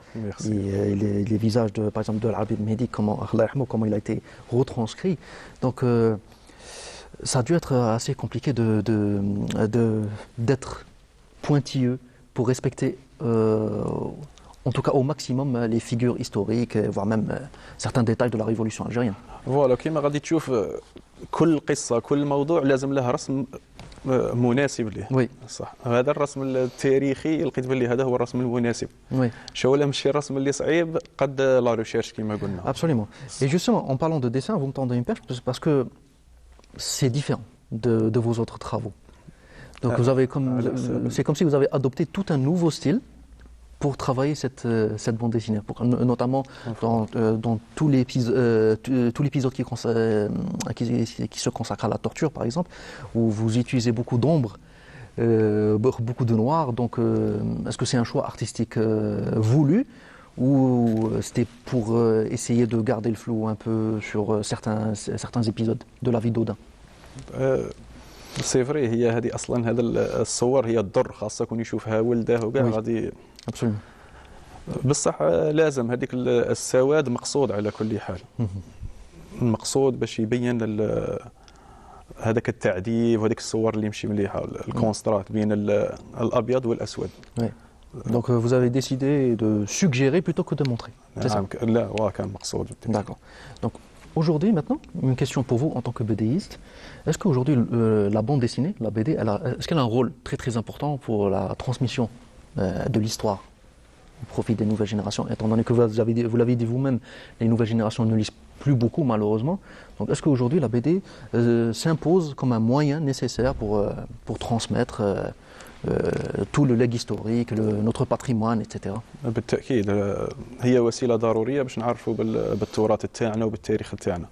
les visages de, par exemple, de l'Abid Mehdi, comment il a été retranscrit. Donc, ça a dû être assez compliqué d'être pointilleux pour respecter en tout cas au maximum les figures historiques, voire même certains détails de la révolution algérienne. Voilà, كما غادي تشوف كل قصة كل موضوع لازم له رسم مناسب له. Oui. صح. هذا الرسم التاريخي لقيت باللي هذا هو الرسم المناسب. Oui. شو ماشي الرسم اللي صعيب قد لا ريشيرش كما قلنا. Absolument. Et justement, en parlant de dessin, vous me tendez une perche parce que c'est différent de vos autres travaux. Donc c'est comme si vous avez adopté tout un nouveau style pour travailler cette bande dessinée, notamment dans tout l'épisode qui se consacre à la torture, par exemple, où vous utilisez beaucoup d'ombre beaucoup de noir. Donc, est-ce que c'est un choix artistique voulu ou c'était pour essayer de garder le flou un peu sur certains épisodes de la vie d'Odin? سي فري هي هذه اصلا هذا الصور هي الضر خاصه كون يشوفها ولده وكاع غادي ابسولومون بصح لازم هذيك السواد مقصود على كل حال المقصود باش يبين هذاك التعذيب وهذيك الصور اللي ماشي مليحه الكونسترات بين الابيض والاسود. Donc vous avez décidé de suggérer plutôt que de montrer. C'est ça? لا كان مقصود. D'accord. Donc aujourd'hui maintenant, une question pour vous en tant que BDiste. Est-ce qu'aujourd'hui la bande dessinée, la BD, est-ce qu'elle a un rôle très très important pour la transmission de l'histoire au profit des nouvelles générations, étant donné que vous l'avez dit vous-même, les nouvelles générations ne lisent plus beaucoup malheureusement. Donc est-ce qu'aujourd'hui la BD s'impose comme un moyen nécessaire pour transmettre tout le legs historique, notre patrimoine, etc. بالتأكيد هي وسيلة ضرورية باش نعرفوا بالتراث تاعنا وبالتاريخ تاعنا.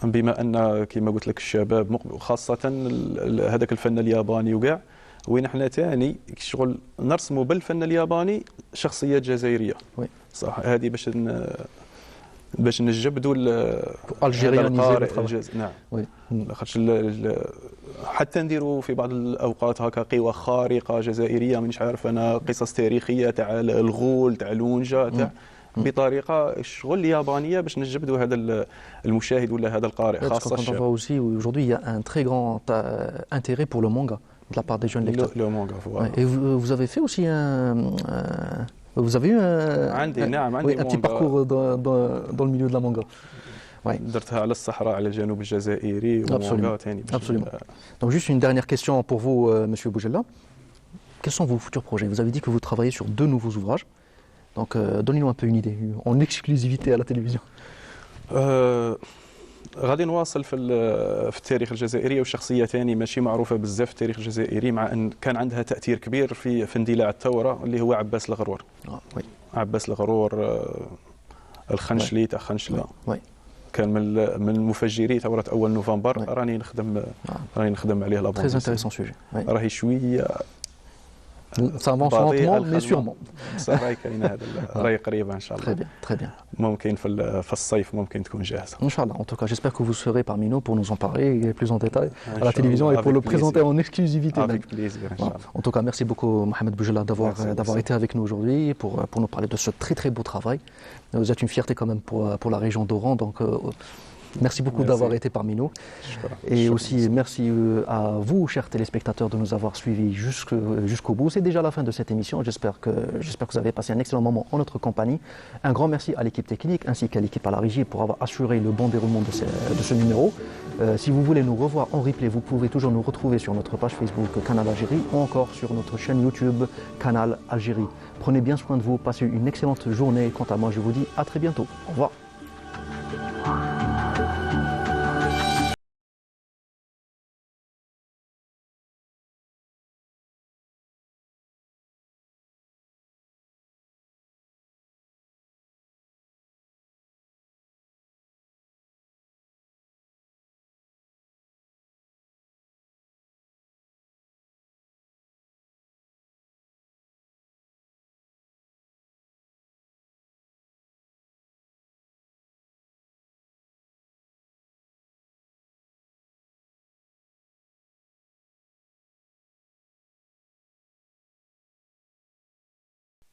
بما ان كما قلت لك الشباب خاصة هذاك الفن الياباني وكاع وين احنا ثاني شغل نرسموا بالفن الياباني شخصيات جزائرية. صح هذه باش نجبدوا القارئ. نعم. لاخاطش حتى نديروا في بعض الاوقات هكا قوى خارقه جزائريه مانيش عارف انا قصص تاريخيه تاع الغول تاع الونجا تاع بطريقه شغل يابانيه باش نجبدوا هذا المشاهد ولا هذا القارئ خاصه الشاب. Aujourd'hui il y a un très grand intérêt pour le manga de la part des jeunes lecteurs. Le manga, voilà. Et vous avez fait aussi vous avez eu un petit parcours dans le milieu de la manga. درتها على الصحراء على الجنوب الجزائري ومانغا ثاني. Absolument. Donc juste une dernière question pour vous, Monsieur Boujella. Quels sont vos futurs projets? Vous avez dit que vous travaillez sur 2 nouveaux ouvrages. Donc donnez-nous un peu une idée, en exclusivité à la télévision. غادي نواصل في التاريخ الجزائري وشخصيه ثاني ماشي معروفه بزاف في التاريخ الجزائري مع ان كان عندها تاثير كبير في اندلاع الثوره اللي هو عباس الغرور. عباس الغرور الخنشلي تاع خنشله. كان من المفجري ثوره اول نوفمبر. راني نخدم عليه لابون. Très intéressant sujet. راهي شويه Ça avance lentement mais sûrement. راهي كاينه هذا راهي قريبه ان شاء الله. Très bien. ممكن في الصيف ممكن تكون جاهزه. Inch'Allah. En tout cas, j'espère que vous serez parmi nous pour nous en parler plus en détail à la télévision et pour le présenter en exclusivité. Avec plaisir, Inch'Allah. En tout cas, merci beaucoup Mohamed Boujella d'avoir été avec nous aujourd'hui pour nous parler de ce très très beau travail. Vous êtes une fierté quand même pour la région d'Oran, donc merci beaucoup d'avoir été parmi nous. Et aussi merci à vous, chers téléspectateurs, de nous avoir suivis jusqu'au bout. C'est déjà la fin de cette émission. J'espère que vous avez passé un excellent moment en notre compagnie. Un grand merci à l'équipe technique ainsi qu'à l'équipe à la régie pour avoir assuré le bon déroulement de ce numéro. Si vous voulez nous revoir en replay, vous pouvez toujours nous retrouver sur notre page Facebook Canal Algérie ou encore sur notre chaîne YouTube Canal Algérie. Prenez bien soin de vous, passez une excellente journée. Quant à moi, je vous dis à très bientôt. Au revoir.